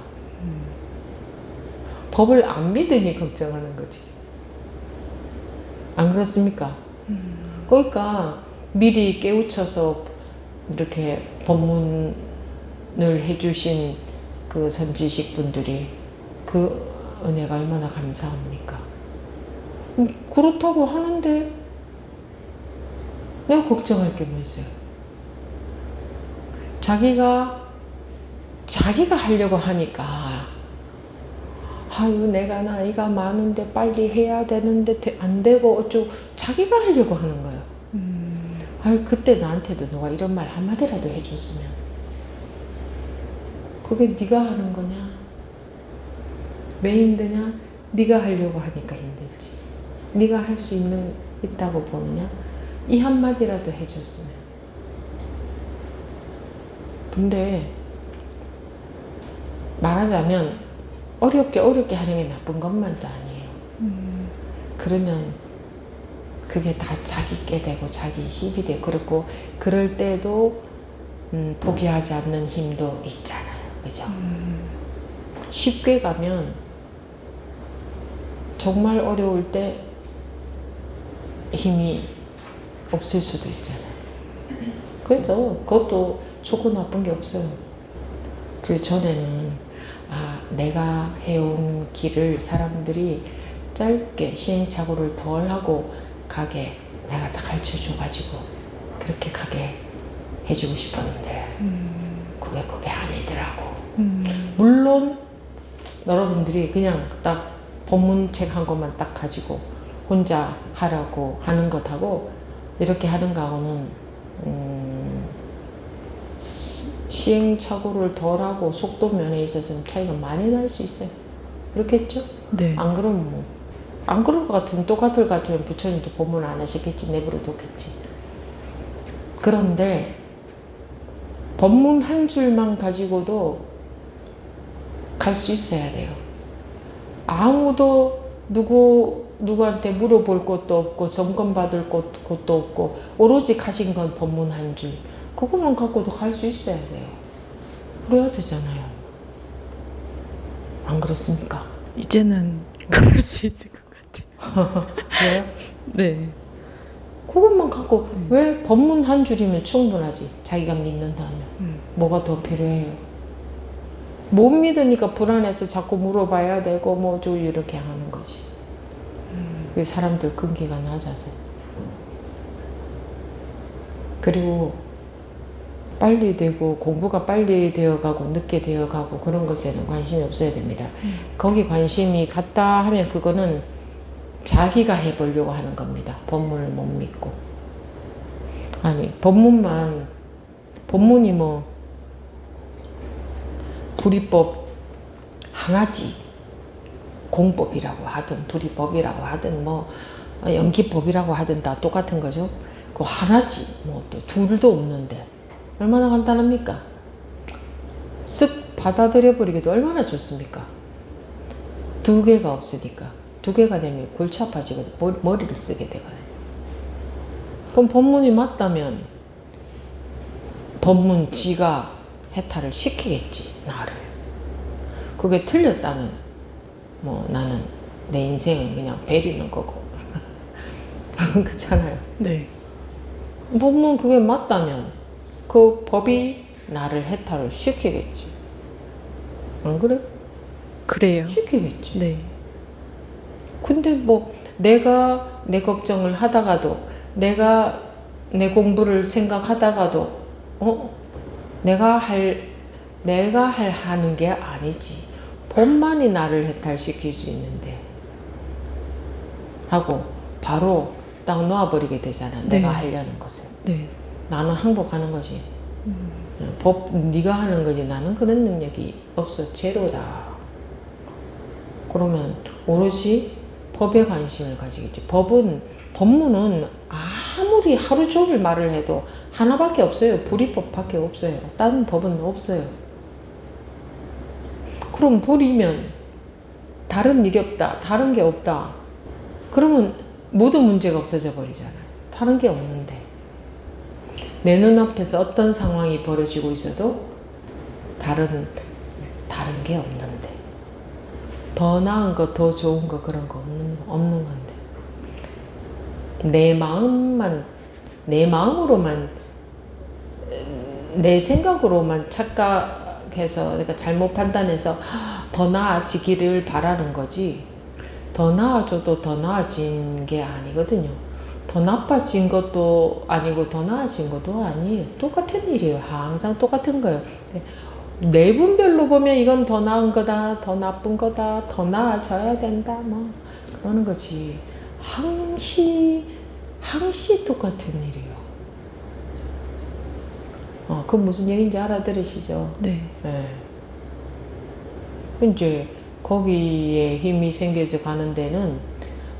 법을 안 믿으니 걱정하는 거지. 안 그렇습니까? 그러니까 미리 깨우쳐서 이렇게 법문을 해주신 그 선지식 분들이 그 은혜가 얼마나 감사합니까? 그렇다고 하는데 내가 걱정할 게 뭐 있어요? 자기가 하려고 하니까 아유 내가 나이가 많은데 빨리 해야 되는데 안 되고 어쩌고 자기가 하려고 하는 거예요. 아유 그때 나한테도 누가 이런 말 한마디라도 해줬으면 그게 네가 하는 거냐? 왜 힘드냐? 네가 하려고 하니까 힘들지. 네가 할 수 있다고 보느냐? 이 한마디라도 해줬으면. 근데 말하자면 어렵게 하는 게 나쁜 것만도 아니에요. 그러면 그게 다 자기 게 되고 자기 힘이 되고 그렇고 그럴 때도 포기하지 않는 힘도 있잖아요. 그죠? 쉽게 가면 정말 어려울 때 힘이 없을 수도 있잖아요. 그렇죠. 그것도 좋고 나쁜 게 없어요. 그리고 전에는 내가 해온 길을 사람들이 짧게 시행착오를 덜 하고 가게 내가 다 가르쳐줘가지고 그렇게 가게 해주고 싶었는데 그게 아니더라고. 물론 여러분들이 그냥 딱 법문책 한 것만 딱 가지고 혼자 하라고 하는 것하고 이렇게 하는 거하고는 시행착오를 덜하고 속도 면에 있어서는 차이가 많이 날 수 있어요. 그렇겠죠? 네. 안 그러면 뭐. 안 그럴 것 같으면 똑같을 것 같으면 부처님도 법문 안 하시겠지. 내버려 뒀겠지. 그런데 법문 한 줄만 가지고도 갈 수 있어야 돼요. 아무도 누구한테 물어볼 것도 없고 점검받을 것도 없고 오로지 가진 건 법문 한 줄. 그것만 갖고도 갈 수 있어야 돼요. 그래야 되잖아요. 안 그렇습니까? 이제는 그럴 수 있을 것 같아요. 그래요? 네. 그것만 갖고 왜 법문 한 줄이면 충분하지. 자기가 믿는다면. 뭐가 더 필요해요? 못 믿으니까 불안해서 자꾸 물어봐야 되고 뭐죠 이렇게 하는 거지. 그 사람들 근기가 낮아서. 그리고 빨리 되고 공부가 빨리 되어가고 늦게 되어가고 그런 것에는 관심이 없어야 됩니다. 거기 관심이 갔다 하면 그거는 자기가 해보려고 하는 겁니다. 법문을 못 믿고. 아니 법문이 뭐 불이법 하나지. 공법이라고 하든 불이법이라고 하든 뭐 연기법이라고 하든 다 똑같은 거죠. 그 하나지. 뭐 또 둘도 없는데 얼마나 간단합니까? 쓱 받아들여 버리기도 얼마나 좋습니까? 두 개가 없으니까. 두 개가 되면 골치 아파지거든. 머리를 쓰게 되거든. 그럼 법문이 맞다면 법문지가 해탈을 시키겠지, 나를. 그게 틀렸다면 뭐 나는 내 인생은 그냥 베리는 거고. 그렇잖아요. 네. 법문 그게 맞다면 그 법이 나를 해탈을 시키겠지. 안 그래? 그래요. 시키겠지. 네. 근데 뭐 내가 내 걱정을 하다가도 내가 내 공부를 생각하다가도 내가 하는 게 아니지. 법만이 나를 해탈시킬 수 있는데 하고 바로 딱 놓아버리게 되잖아. 네. 내가 하려는 것을. 네. 나는 항복하는 거지. 네가 하는 거지. 나는 그런 능력이 없어. 제로다. 그러면 오로지 법에 관심을 가지겠지. 법문은 아무리 하루 종일 말을 해도 하나밖에 없어요. 불이법밖에 없어요. 다른 법은 없어요. 그럼 불이면 다른 일이 없다. 다른 게 없다. 그러면 모든 문제가 없어져 버리잖아요. 다른 게 없는데. 내 눈앞에서 어떤 상황이 벌어지고 있어도 다른 게 없는데. 더 나은 거, 더 좋은 거 그런 거 없는 건데. 내 마음으로만 내 생각으로만 착각해서 내가 잘못 판단해서 더 나아지기를 바라는 거지. 더 나아져도 더 나아진 게 아니거든요. 더 나빠진 것도 아니고 더 나아진 것도 아니에요. 똑같은 일이에요. 항상 똑같은 거예요. 내분별로 보면 이건 더 나은 거다, 더 나쁜 거다, 더 나아져야 된다, 뭐 그러는 거지. 항시 똑같은 일이에요. 그 무슨 얘기인지 알아들으시죠? 네. 네. 이제 거기에 힘이 생겨져 가는 데는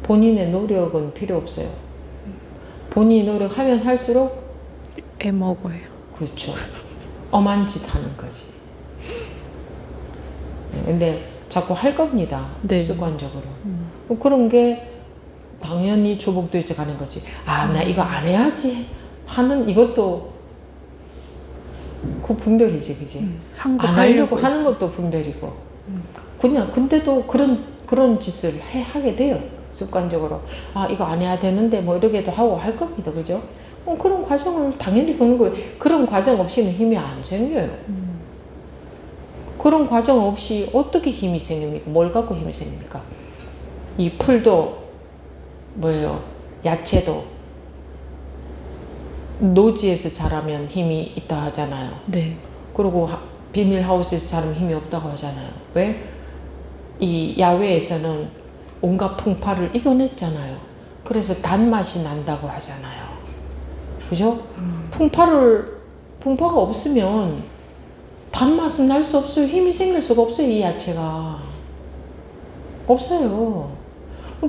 본인의 노력은 필요 없어요. 본인이 노력하면 할수록 애먹어요. 그렇죠. 엄한 짓 하는 거지. 근데 자꾸 할 겁니다. 네. 습관적으로. 그런 게 당연히 조복도 이제 가는 거지. 나 이거 안 해야지 하는 이것도 그 분별이지, 그지? 안 하려고 하는 것도 분별이고. 그냥 근데도 그런 짓을 하게 돼요. 습관적으로. 이거 안 해야 되는데 뭐 이러게도 하고 할 겁니다, 그죠? 그런 과정을 당연히 그런 거예요. 그런 과정 없이는 힘이 안 생겨요. 그런 과정 없이 어떻게 힘이 생깁니까? 뭘 갖고 힘이 생깁니까? 이 풀도 뭐예요? 야채도 노지에서 자라면 힘이 있다 하잖아요. 네. 그리고 비닐하우스에서 자라면 힘이 없다고 하잖아요. 왜? 이 야외에서는 온갖 풍파를 이겨냈잖아요. 그래서 단맛이 난다고 하잖아요. 그죠? 풍파가 없으면 단맛은 날 수 없어요. 힘이 생길 수가 없어요. 이 야채가. 없어요.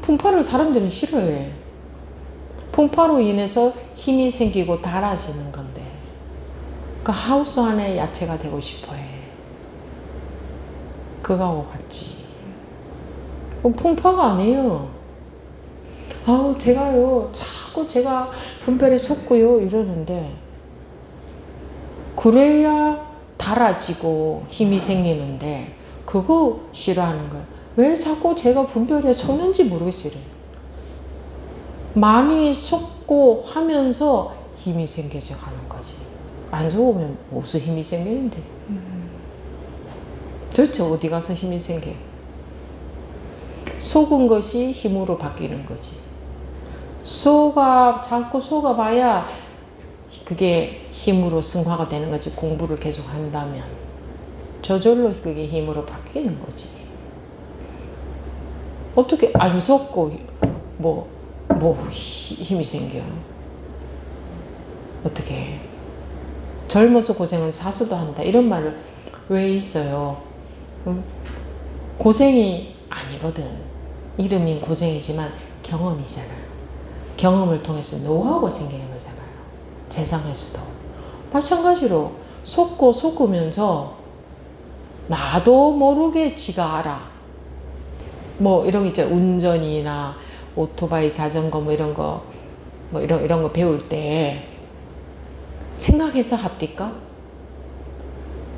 풍파를 사람들은 싫어해. 풍파로 인해서 힘이 생기고 달아지는 건데. 그 하우스 안에 야채가 되고 싶어해. 그거하고 같지. 풍파가 아니에요. 자꾸 제가 분별에 섰고요. 이러는데. 그래야 달아지고 힘이 생기는데, 그거 싫어하는 거예요. 왜 자꾸 제가 분별에 섰는지 모르겠어요. 많이 섰고 하면서 힘이 생겨져 가는 거지. 안 속으면 무슨 힘이 생기는데. 도대체 어디 가서 힘이 생겨요? 속은 것이 힘으로 바뀌는 거지. 자꾸 속아봐야 그게 힘으로 승화가 되는 거지. 공부를 계속 한다면 저절로 그게 힘으로 바뀌는 거지. 어떻게 안 속고 힘이 생겨? 어떻게 해? 젊어서 고생은 사수도 한다 이런 말을 왜 있어요? 고생이 아니거든. 이름이 고생이지만 경험이잖아요. 경험을 통해서 노하우가 생기는 거잖아요. 세상에서도 마찬가지로 속고 속으면서 나도 모르게 지가 알아. 뭐 이런 거 이제 운전이나 오토바이, 자전거 뭐 이런 거 이런 거 배울 때 생각해서 합니까?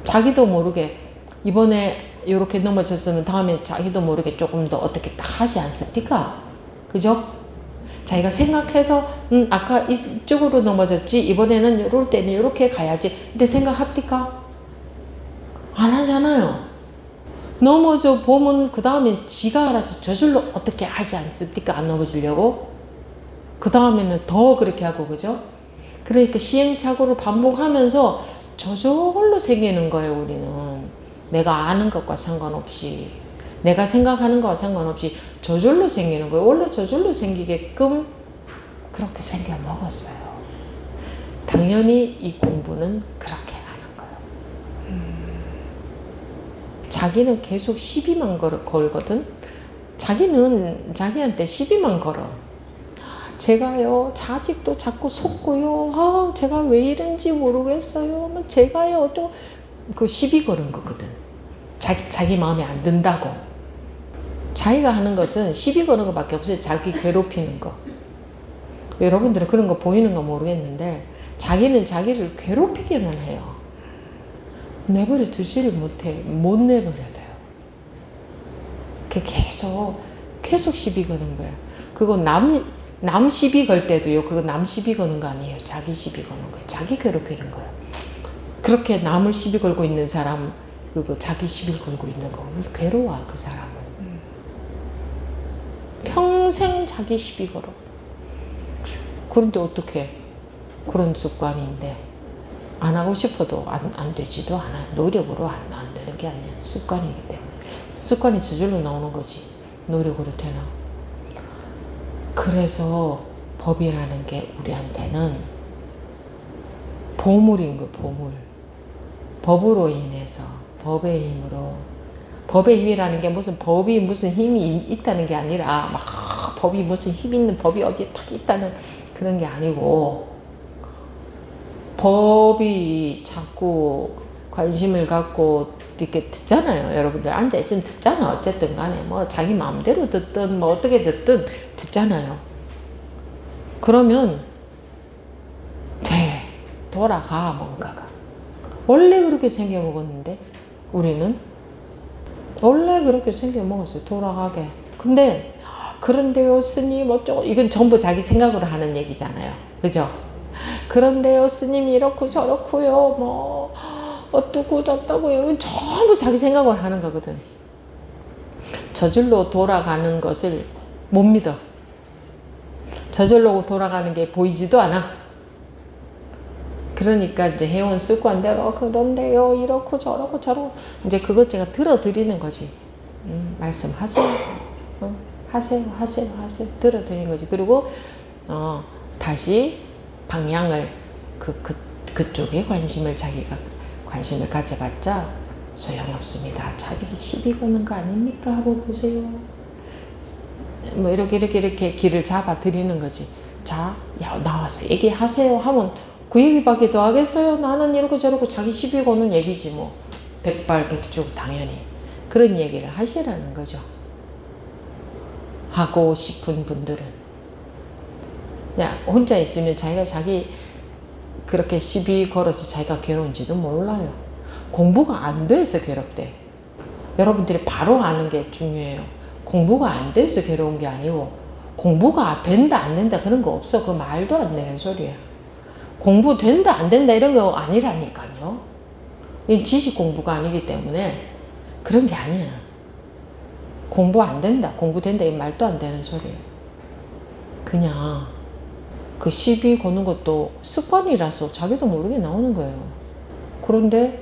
자기도 모르게 이번에 이렇게 넘어졌으면 다음에 자기도 모르게 조금 더 어떻게 딱 하지 않습니까? 그죠? 자기가 생각해서 아까 이쪽으로 넘어졌지 이번에는 이럴 때는 이렇게 가야지 이렇게 생각합니까? 안 하잖아요. 넘어져 보면 그 다음에 지가 알아서 저절로 어떻게 하지 않습니까? 안 넘어지려고. 그 다음에는 더 그렇게 하고 그죠? 그러니까 시행착오를 반복하면서 저절로 생기는 거예요. 우리는 내가 아는 것과 상관없이 내가 생각하는 것과 상관없이 저절로 생기는 거예요. 원래 저절로 생기게끔 그렇게 생겨 먹었어요. 당연히 이 공부는 그렇게 가는 거예요. 자기는 계속 시비만 걸거든. 자기는 자기한테 시비만 걸어. 제가요 아직도 자꾸 속고요. 제가 왜 이런지 모르겠어요. 제가요 또 그 시비 거는 거거든. 자기 마음에 안 든다고. 자기가 하는 것은 시비 거는 것밖에 없어요. 자기 괴롭히는 거. 여러분들은 그런 거 보이는 거 모르겠는데 자기는 자기를 괴롭히게만 해요. 내버려 두지를 못해. 못 내버려 둬요. 계속 시비 거는 거야. 그거 남 시비 걸 때도요. 그거 남 시비 거는 거 아니에요. 자기 시비 거는 거예요. 자기 괴롭히는 거예요. 그렇게 남을 시비 걸고 있는 사람, 그거 자기 시비 걸고 있는 거 괴로워 그 사람은. 평생 자기 시비 걸어. 그런데 어떻게 그런 습관인데 안 하고 싶어도 안 되지도 않아요. 노력으로 안 되는 게 아니에요. 습관이기 때문에. 습관이 저절로 나오는 거지. 노력으로 되나. 그래서 법이라는 게 우리한테는 보물인 거예요. 보물. 법으로 인해서 법의 힘으로 법의 힘이라는 게 무슨 법이 무슨 힘이 있다는 게 아니라 막 법이 무슨 힘 있는 법이 어디에 딱 있다는 그런 게 아니고 법이 자꾸 관심을 갖고 이렇게 듣잖아요. 여러분들 앉아있으면 듣잖아. 어쨌든 간에 뭐 자기 마음대로 듣든 뭐 어떻게 듣든 듣잖아요. 그러면 돼. 돌아가 뭔가가. 원래 그렇게 생겨 먹었는데 우리는 원래 그렇게 생겨 먹었어요. 돌아가게. 근데 그런데요 스님 어쩌고 이건 전부 자기 생각으로 하는 얘기잖아요. 그죠? 그런데요 스님이 이렇고 저렇고요 뭐 어떠고 저떠고요 이건 전부 자기 생각으로 하는 거거든. 저절로 돌아가는 것을 못 믿어. 저절로 돌아가는 게 보이지도 않아. 그러니까 이제 해온 습관대로 그런데요 이렇고 저렇고 저렇고 이제 그것 제가 들어드리는 거지. 말씀하세요. 하세요. 들어드리는 거지. 그리고 다시 방향을 그쪽에 자기가 관심을 가져봤자 소용없습니다. 자기 시비 거는 거 아닙니까? 하고 보세요. 뭐 이렇게 길을 잡아 드리는 거지. 자, 나와서 얘기하세요 하면 그 얘기밖에 더 하겠어요? 나는 이러고 저러고 자기 시비 거는 얘기지 뭐. 백발백중 당연히 그런 얘기를 하시라는 거죠. 하고 싶은 분들은 그냥 혼자 있으면 자기 그렇게 시비 걸어서 자기가 괴로운지도 몰라요. 공부가 안 돼서 괴롭대. 여러분들이 바로 아는 게 중요해요. 공부가 안 돼서 괴로운 게 아니고 공부가 된다 안 된다 그런 거 없어. 그 말도 안 되는 소리야. 공부 된다 안 된다 이런 거 아니라니까요. 이 지식 공부가 아니기 때문에 그런 게 아니야. 공부 안 된다 공부 된다 이 말도 안 되는 소리예요. 그냥 그 시비 거는 것도 습관이라서 자기도 모르게 나오는 거예요. 그런데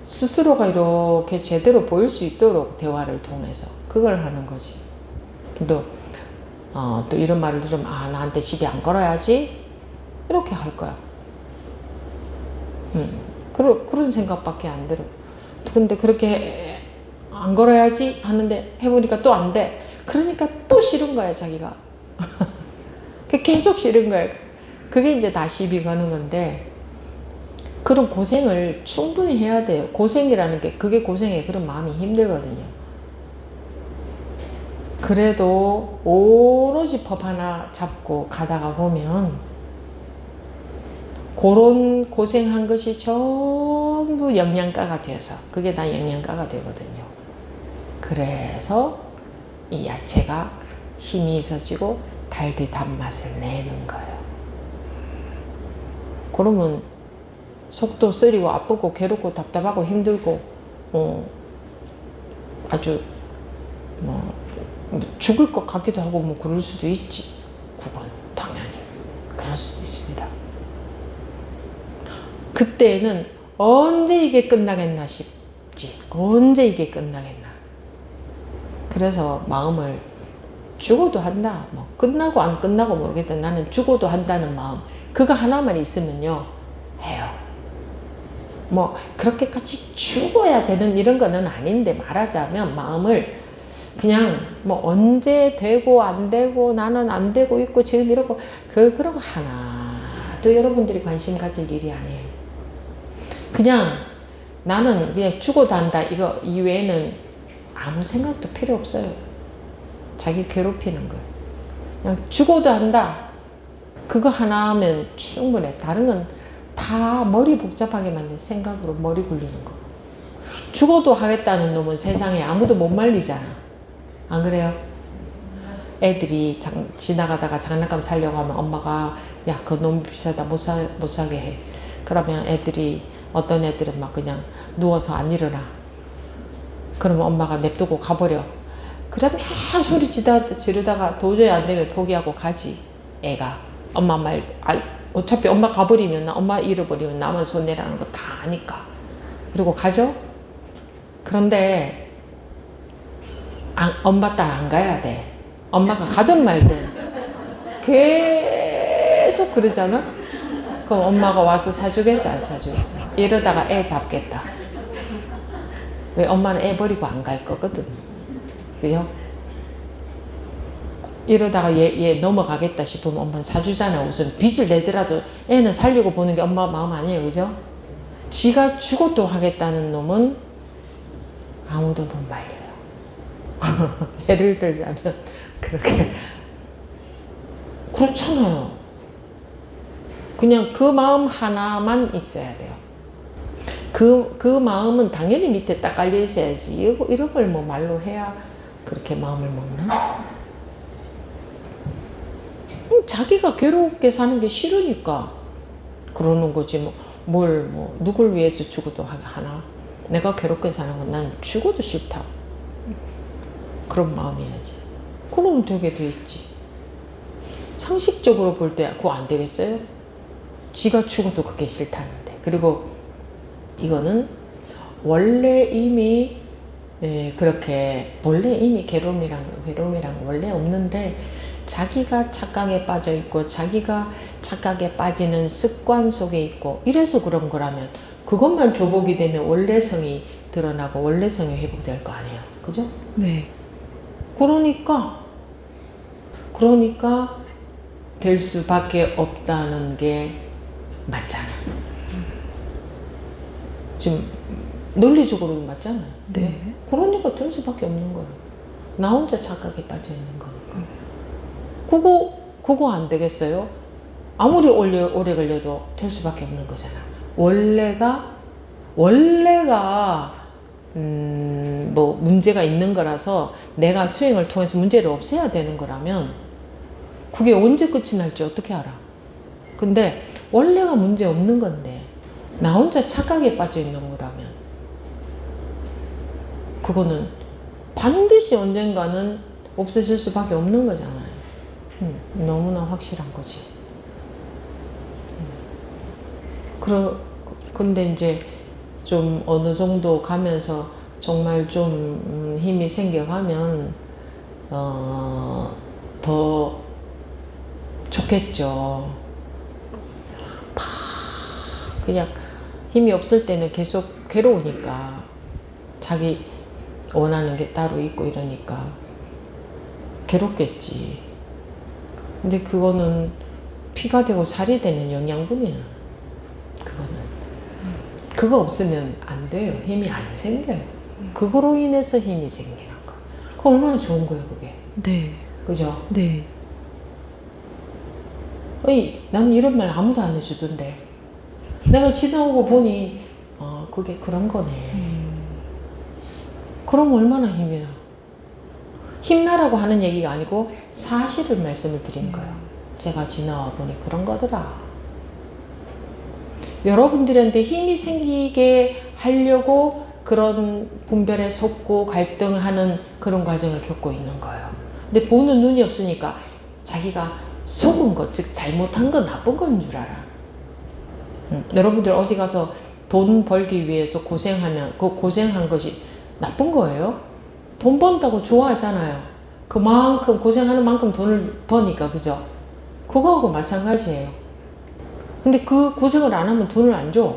스스로가 이렇게 제대로 보일 수 있도록 대화를 통해서 그걸 하는 거지. 또 이런 말을 들으면 나한테 시비 안 걸어야지 이렇게 할 거야. 그런 생각밖에 안 들어. 근데 그렇게 안 걸어야지 하는데 해보니까 또 안 돼. 그러니까 또 싫은 거야 자기가. 계속 싫은 거야. 그게 이제 다 시비 거는 건데 그런 고생을 충분히 해야 돼요. 고생이라는 게 그게 고생이에요. 그런 마음이 힘들거든요. 그래도 오로지 법 하나 잡고 가다가 보면 그런 고생한 것이 전부 영양가가 돼서 그게 다 영양가가 되거든요. 그래서 이 야채가 힘이 있어지고 달디 단맛을 내는 거예요. 그러면 속도 쓰리고 아프고 괴롭고 답답하고 힘들고 아주 죽을 것 같기도 하고 그럴 수도 있지. 그건 당연히 그럴 수도 있습니다. 그때는 언제 이게 끝나겠나 싶지. 언제 이게 끝나겠나. 그래서 마음을 죽어도 한다. 끝나고 안 끝나고 모르겠다. 나는 죽어도 한다는 마음. 그거 하나만 있으면요. 해요. 그렇게까지 죽어야 되는 이런 거는 아닌데 말하자면 마음을 그냥 언제 되고 안 되고 나는 안 되고 있고 지금 이러고 그런 거 하나도 여러분들이 관심 가질 일이 아니에요. 그냥 나는 그냥 죽어도 한다. 이거 이외에는 아무 생각도 필요 없어요. 자기 괴롭히는 거. 그냥 죽어도 한다. 그거 하나 하면 충분해. 다른 건 다 머리 복잡하게 만든 생각으로 머리 굴리는 거. 죽어도 하겠다는 놈은 세상에 아무도 못 말리잖아. 안 그래요? 애들이 지나가다가 장난감 사려고 하면 엄마가 야, 그거 너무 비싸다. 못 사게 해. 그러면 어떤 애들은 막 그냥 누워서 안 일어나. 그러면 엄마가 냅두고 가버려. 그러면 소리 지르다가 도저히 안 되면 포기하고 가지. 애가. 엄마 말, 어차피 엄마 가버리면 엄마 잃어버리면 나만 손해라는 거 다 아니까. 그리고 가죠? 그런데 엄마 딸 안 가야 돼. 엄마가 가든 말든 계속 그러잖아? 그럼 엄마가 와서 사주겠어 안 사주겠어? 이러다가 애 잡겠다. 왜 엄마는 애 버리고 안 갈 거거든. 그죠? 이러다가 얘 넘어가겠다 싶으면 엄마는 사주잖아. 우선 빚을 내더라도 애는 살리고 보는 게 엄마 마음 아니에요. 그죠? 지가 죽어도 하겠다는 놈은 아무도 못 말려요. 예를 들자면 그렇게 그렇잖아요. 그냥 그 마음 하나만 있어야 돼요. 그 마음은 당연히 밑에 딱 깔려 있어야지. 이런 걸 말로 해야 그렇게 마음을 먹나? 자기가 괴롭게 사는 게 싫으니까 그러는 거지. 누굴 위해서 죽어도 하나? 내가 괴롭게 사는 건 난 죽어도 싫다. 그런 마음이야지. 그러면 되게 돼 있지. 상식적으로 볼 때 그거 안 되겠어요? 지가 죽어도 그게 싫다는데. 그리고 이거는 원래 이미 원래 이미 괴로움이란 원래 없는데 자기가 착각에 빠져 있고 자기가 착각에 빠지는 습관 속에 있고 이래서 그런 거라면 그것만 조복이 되면 원래성이 드러나고 원래성이 회복될 거 아니에요. 그죠? 네. 그러니까 될 수밖에 없다는 게 맞잖아. 지금 논리적으로도 맞잖아요. 네. 그러니까 될 수밖에 없는 거예요. 나 혼자 착각에 빠져 있는 거니까. 그거 안 되겠어요? 아무리 오래 걸려도 될 수밖에 없는 거잖아. 원래가 문제가 있는 거라서 내가 수행을 통해서 문제를 없애야 되는 거라면 그게 언제 끝이 날지 어떻게 알아? 근데 원래가 문제 없는 건데 나 혼자 착각에 빠져 있는 거라면 그거는 반드시 언젠가는 없어질 수밖에 없는 거잖아요. 너무나 확실한 거지. 근데 이제 좀 어느 정도 가면서 정말 좀 힘이 생겨가면 더 좋겠죠. 그냥 힘이 없을 때는 계속 괴로우니까 자기 원하는 게 따로 있고 이러니까 괴롭겠지. 근데 그거는 피가 되고 살이 되는 영양분이야. 그거 없으면 안 돼요. 힘이 안 생겨요. 그거로 인해서 힘이 생기는 거. 그거 얼마나 좋은 거예요, 그게. 네. 그죠? 네. 난 이런 말 아무도 안 해주던데. 내가 지나오고 보니, 그게 그런 거네. 그럼 얼마나 힘이 나. 힘나라고 하는 얘기가 아니고 사실을 말씀을 드린 거예요. 제가 지나와 보니 그런 거더라. 여러분들한테 힘이 생기게 하려고 그런 분별에 섰고 갈등하는 그런 과정을 겪고 있는 거예요. 근데 보는 눈이 없으니까 자기가 속은 것, 즉 잘못한 건 나쁜 건 줄 알아. 여러분들 어디 가서 돈 벌기 위해서 고생하면 그 고생한 것이 나쁜 거예요? 돈 번다고 좋아하잖아요. 그만큼 고생하는 만큼 돈을 버니까, 그죠? 그거하고 마찬가지예요. 근데 그 고생을 안 하면 돈을 안 줘.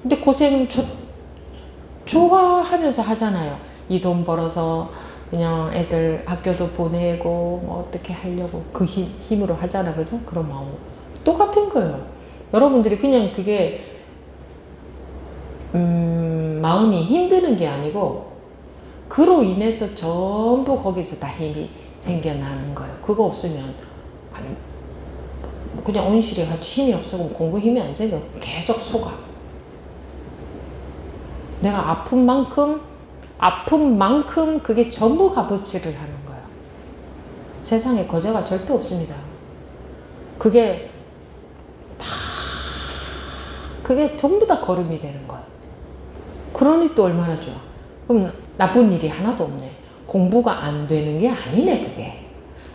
근데 고생 좋아하면서 하잖아요. 이 돈 벌어서 그냥 애들 학교도 보내고 뭐 어떻게 하려고 그 힘으로 하잖아, 그죠? 그런 마음 똑같은 거예요. 여러분들이 그냥 그게 마음이 힘드는 게 아니고 그로 인해서 전부 거기서 다 힘이 생겨나는 거예요. 그거 없으면 그냥 온실에 같이 힘이 없어. 그럼 공부 힘이 안 생겨. 계속 속아. 내가 아픈 만큼 그게 전부 값어치를 하는 거예요. 세상에 거저가 절대 없습니다. 그게 전부 다 거름이 되는 거예요. 그러니 또 얼마나 좋아. 그럼 나쁜 일이 하나도 없네. 공부가 안 되는 게 아니네, 그게.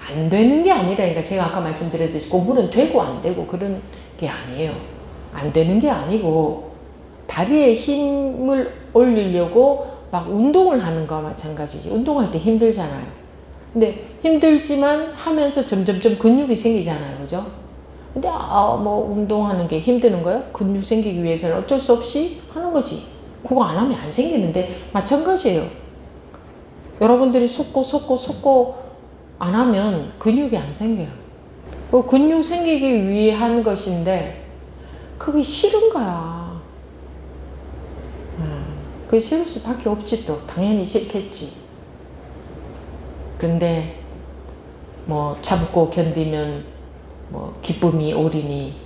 안 되는 게 아니라니까. 제가 아까 말씀드렸듯이 공부는 되고 안 되고 그런 게 아니에요. 안 되는 게 아니고 다리에 힘을 올리려고 막 운동을 하는 거와 마찬가지지. 운동할 때 힘들잖아요. 근데 힘들지만 하면서 점점점 근육이 생기잖아요. 그죠? 근데 뭐 운동하는 게 힘드는 거예요? 근육 생기기 위해서는 어쩔 수 없이 하는 거지. 그거 안 하면 안 생기는데 마찬가지예요. 여러분들이 속고 안 하면 근육이 안 생겨요. 그 근육 생기기 위해 한 것인데 그게 싫은 거야. 그게 싫을 수밖에 없지. 또 당연히 싫겠지. 근데 뭐 참고 견디면 뭐 기쁨이 오리니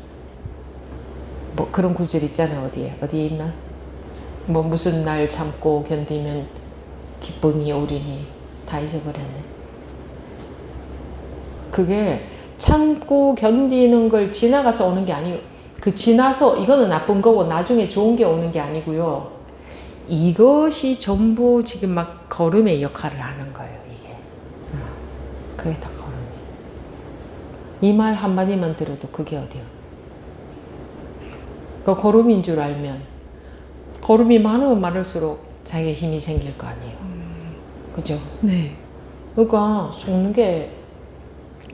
뭐 그런 구절 있잖아요. 어디에 있나? 뭐 무슨 날 참고 견디면 기쁨이 오리니. 다 잊어버렸네. 그게 참고 견디는 걸 지나가서 오는 게 아니고 그 지나서 이거는 나쁜 거고 나중에 좋은 게 오는 게 아니고요. 이것이 전부 지금 막 걸음의 역할을 하는 거예요. 이게. 그게 다 걸음이에요. 이 말 한마디만 들어도 그게 어디야. 그 걸음인 줄 알면 걸음이 많으면 많을수록 자기의 힘이 생길 거 아니에요. 그죠? 네. 그러니까 속는 게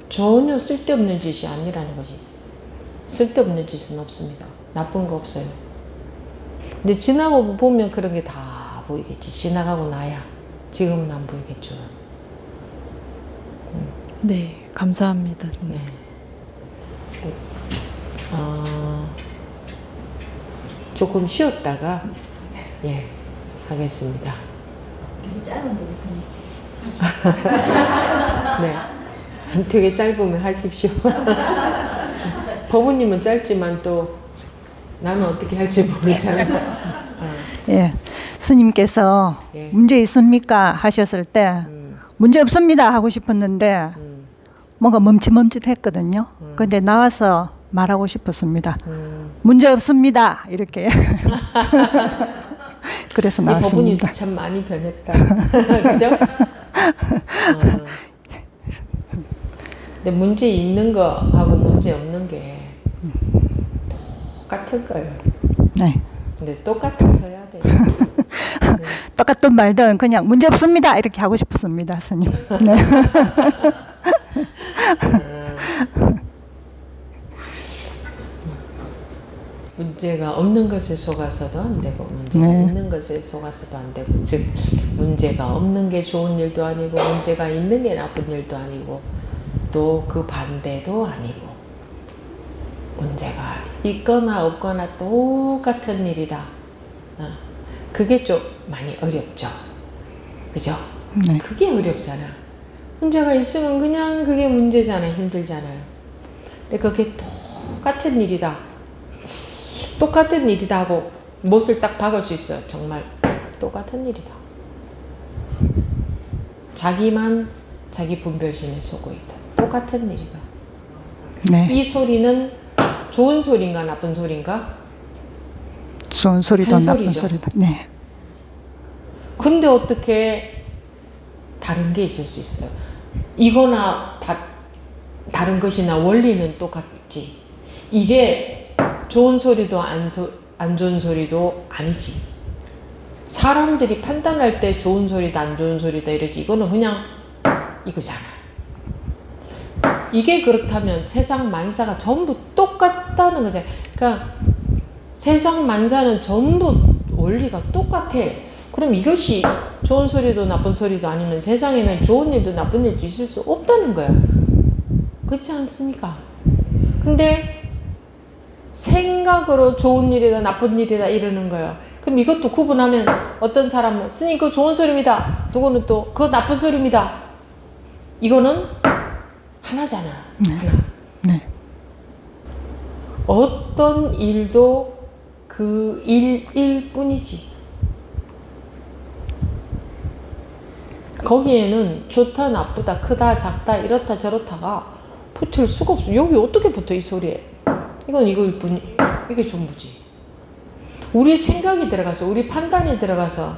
전혀 쓸데없는 짓이 아니라는 거지. 쓸데없는 짓은 없습니다. 나쁜 거 없어요. 근데 지나고 보면 그런 게 다 보이겠지. 지나가고 나야. 지금은 안 보이겠죠. 네, 감사합니다. 네. 조금 쉬었다가 하겠습니다. 되게 짧은데 무슨 네. 되게 짧으면 하십시오. 법우님은 짧지만 또 나는 어떻게 할지 모르잖아요. 예, 스님께서 예. 문제 있습니까 하셨을 때 문제 없습니다 하고 싶었는데 뭔가 멈칫멈칫했거든요. 근데 나와서 말하고 싶었습니다. 문제 없습니다 이렇게. 그래서 이 법운이 나왔습니다. 참 많이 변했다. 그죠? 근데 문제 있는 거하고 문제 없는 게 똑같아. 똑같은 거예요. 네. 근데 똑같아져야 돼요. 똑같든 말든 그냥 문제 없습니다 이렇게 하고 싶었습니다, 스님. 네. 문제가 없는 것에 속아서도 안 되고 문제가 네. 있는 것에 속아서도 안 되고, 즉 문제가 없는 게 좋은 일도 아니고 문제가 있는 게 나쁜 일도 아니고 또 그 반대도 아니고, 문제가 있거나 없거나 똑같은 일이다. 그게 좀 많이 어렵죠. 그죠? 네. 그게 어렵잖아. 문제가 있으면 그냥 그게 문제잖아. 힘들잖아요. 근데 그게 똑같은 일이다. 똑같은 일이다 하고 못을 딱 박을 수 있어요. 정말 똑같은 일이다. 자기만 자기 분별심에 속고 있다. 똑같은 일이다. 네. 이 소리는 좋은 소리인가 나쁜 소리인가? 좋은 소리도 한 나쁜 소리죠. 소리도. 네. 근데 어떻게 다른 게 있을 수 있어요? 이거나 다른 것이나 원리는 똑같지. 이게 좋은 소리도 안 좋은 소리도 아니지. 사람들이 판단할 때 좋은 소리다 안 좋은 소리다 이러지. 이거는 그냥 이거잖아. 이게 그렇다면 세상 만사가 전부 똑같다는 거잖아요. 그러니까 세상 만사는 전부 원리가 똑같아. 그럼 이것이 좋은 소리도 나쁜 소리도 아니면 세상에는 좋은 일도 나쁜 일도 있을 수 없다는 거야. 그렇지 않습니까? 근데 생각으로 좋은 일이다 나쁜 일이다 이러는 거예요. 그럼 이것도 구분하면 어떤 사람은 스님 그거 좋은 소리입니다. 누구는 또 그거 나쁜 소리입니다. 이거는 하나잖아. 네. 하나. 네. 어떤 일도 그 일일 뿐이지. 거기에는 좋다 나쁘다 크다 작다 이렇다 저렇다가 붙을 수가 없어. 여기 어떻게 붙어 이 소리에. 이건 이거일 뿐. 이게 전부지. 우리 생각이 들어가서 우리 판단이 들어가서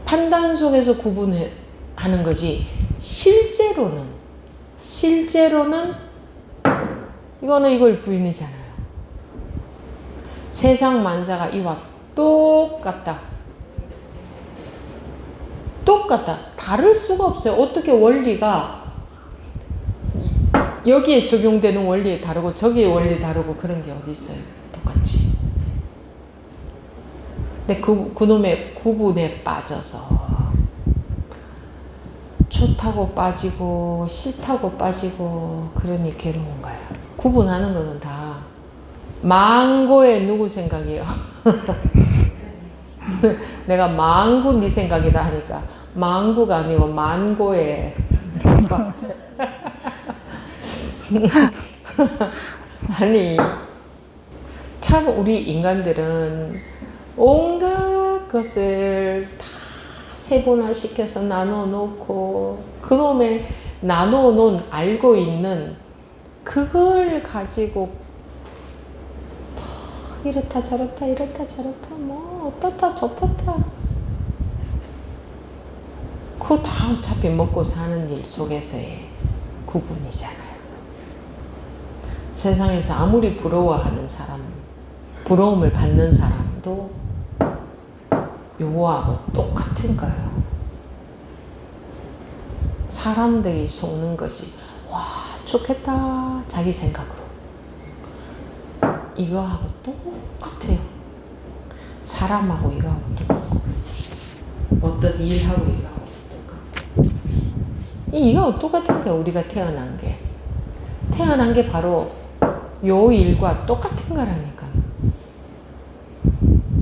판단 속에서 구분하는 거지. 실제로는 이거는 이거일 뿐이잖아요. 세상 만사가 이와 똑같다. 다를 수가 없어요. 어떻게 원리가 여기에 적용되는 원리에 다르고 저기에 원리 다르고 그런 게 어디 있어요. 똑같이. 근데 그놈의 구분에 빠져서 좋다고 빠지고 싫다고 빠지고 그러니 괴로운 거야. 구분하는 거는 다 망고의 누구 생각이에요? 내가 망구 네 생각이다 하니까 망구가 아니고 만고의 아니 참 우리 인간들은 온갖 것을 다 세분화시켜서 나눠놓고 그놈의 나눠놓은 알고 있는 그걸 가지고 이렇다 저렇다 뭐 어떻다 저떻다 그거 다 어차피 먹고 사는 일 속에서의 구분이잖아요. 세상에서 아무리 부러워하는 사람, 부러움을 받는 사람도 요거하고 똑같은 거예요. 사람들이 속는 것이 와 좋겠다 자기 생각으로 이거하고 똑같아요. 사람하고 이거하고 똑같고 어떤 일하고 이거하고 똑같고 이거하고 똑같은 거예요. 우리가 태어난 게 바로 요 일과 똑같은 거라니까.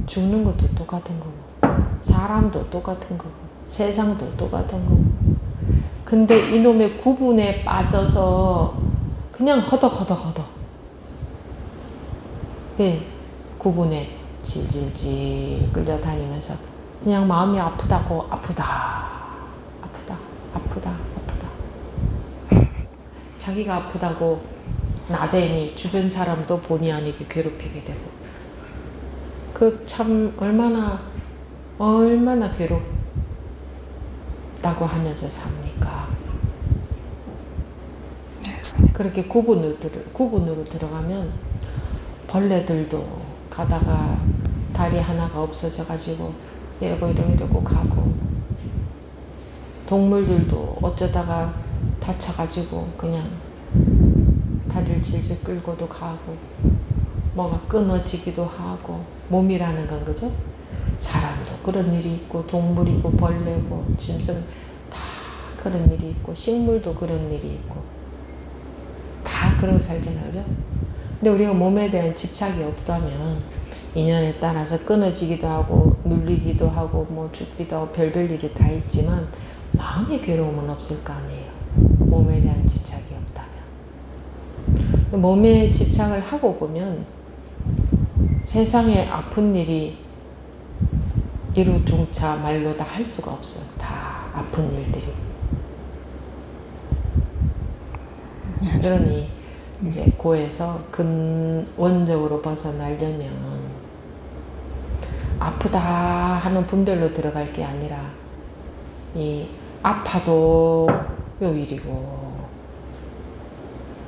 죽는 것도 똑같은 거고 사람도 똑같은 거고 세상도 똑같은 거고. 근데 이놈의 구분에 빠져서 그냥 허덕 구분에 질질질 끌려다니면서 그냥 마음이 아프다 자기가 아프다고 나대니 주변 사람도 본의 아니게 괴롭히게 되고 그 참 얼마나 괴롭다고 하면서 삽니까? 네, 그렇게 구분으로 들어가면 벌레들도 가다가 다리 하나가 없어져가지고 이러고 가고, 동물들도 어쩌다가 다쳐가지고 그냥 다리를 질질 끌고도 가고, 뭐가 끊어지기도 하고, 몸이라는 건 그죠? 사람도 그런 일이 있고, 동물이고, 벌레고, 짐승 다 그런 일이 있고, 식물도 그런 일이 있고, 다 그러고 살잖아요, 그죠? 근데 우리가 몸에 대한 집착이 없다면 인연에 따라서 끊어지기도 하고, 눌리기도 하고, 뭐 죽기도 하고, 별별 일이 다 있지만 마음의 괴로움은 없을 거 아니에요. 몸에 대한 집착이 없다면. 몸에 집착을 하고 보면 세상에 아픈 일이 이루중차 말로 다 할 수가 없어요. 다 아픈 일들이. 그러니 이제 고에서 근원적으로 벗어나려면 아프다 하는 분별로 들어갈 게 아니라, 이 아파도 요일이고,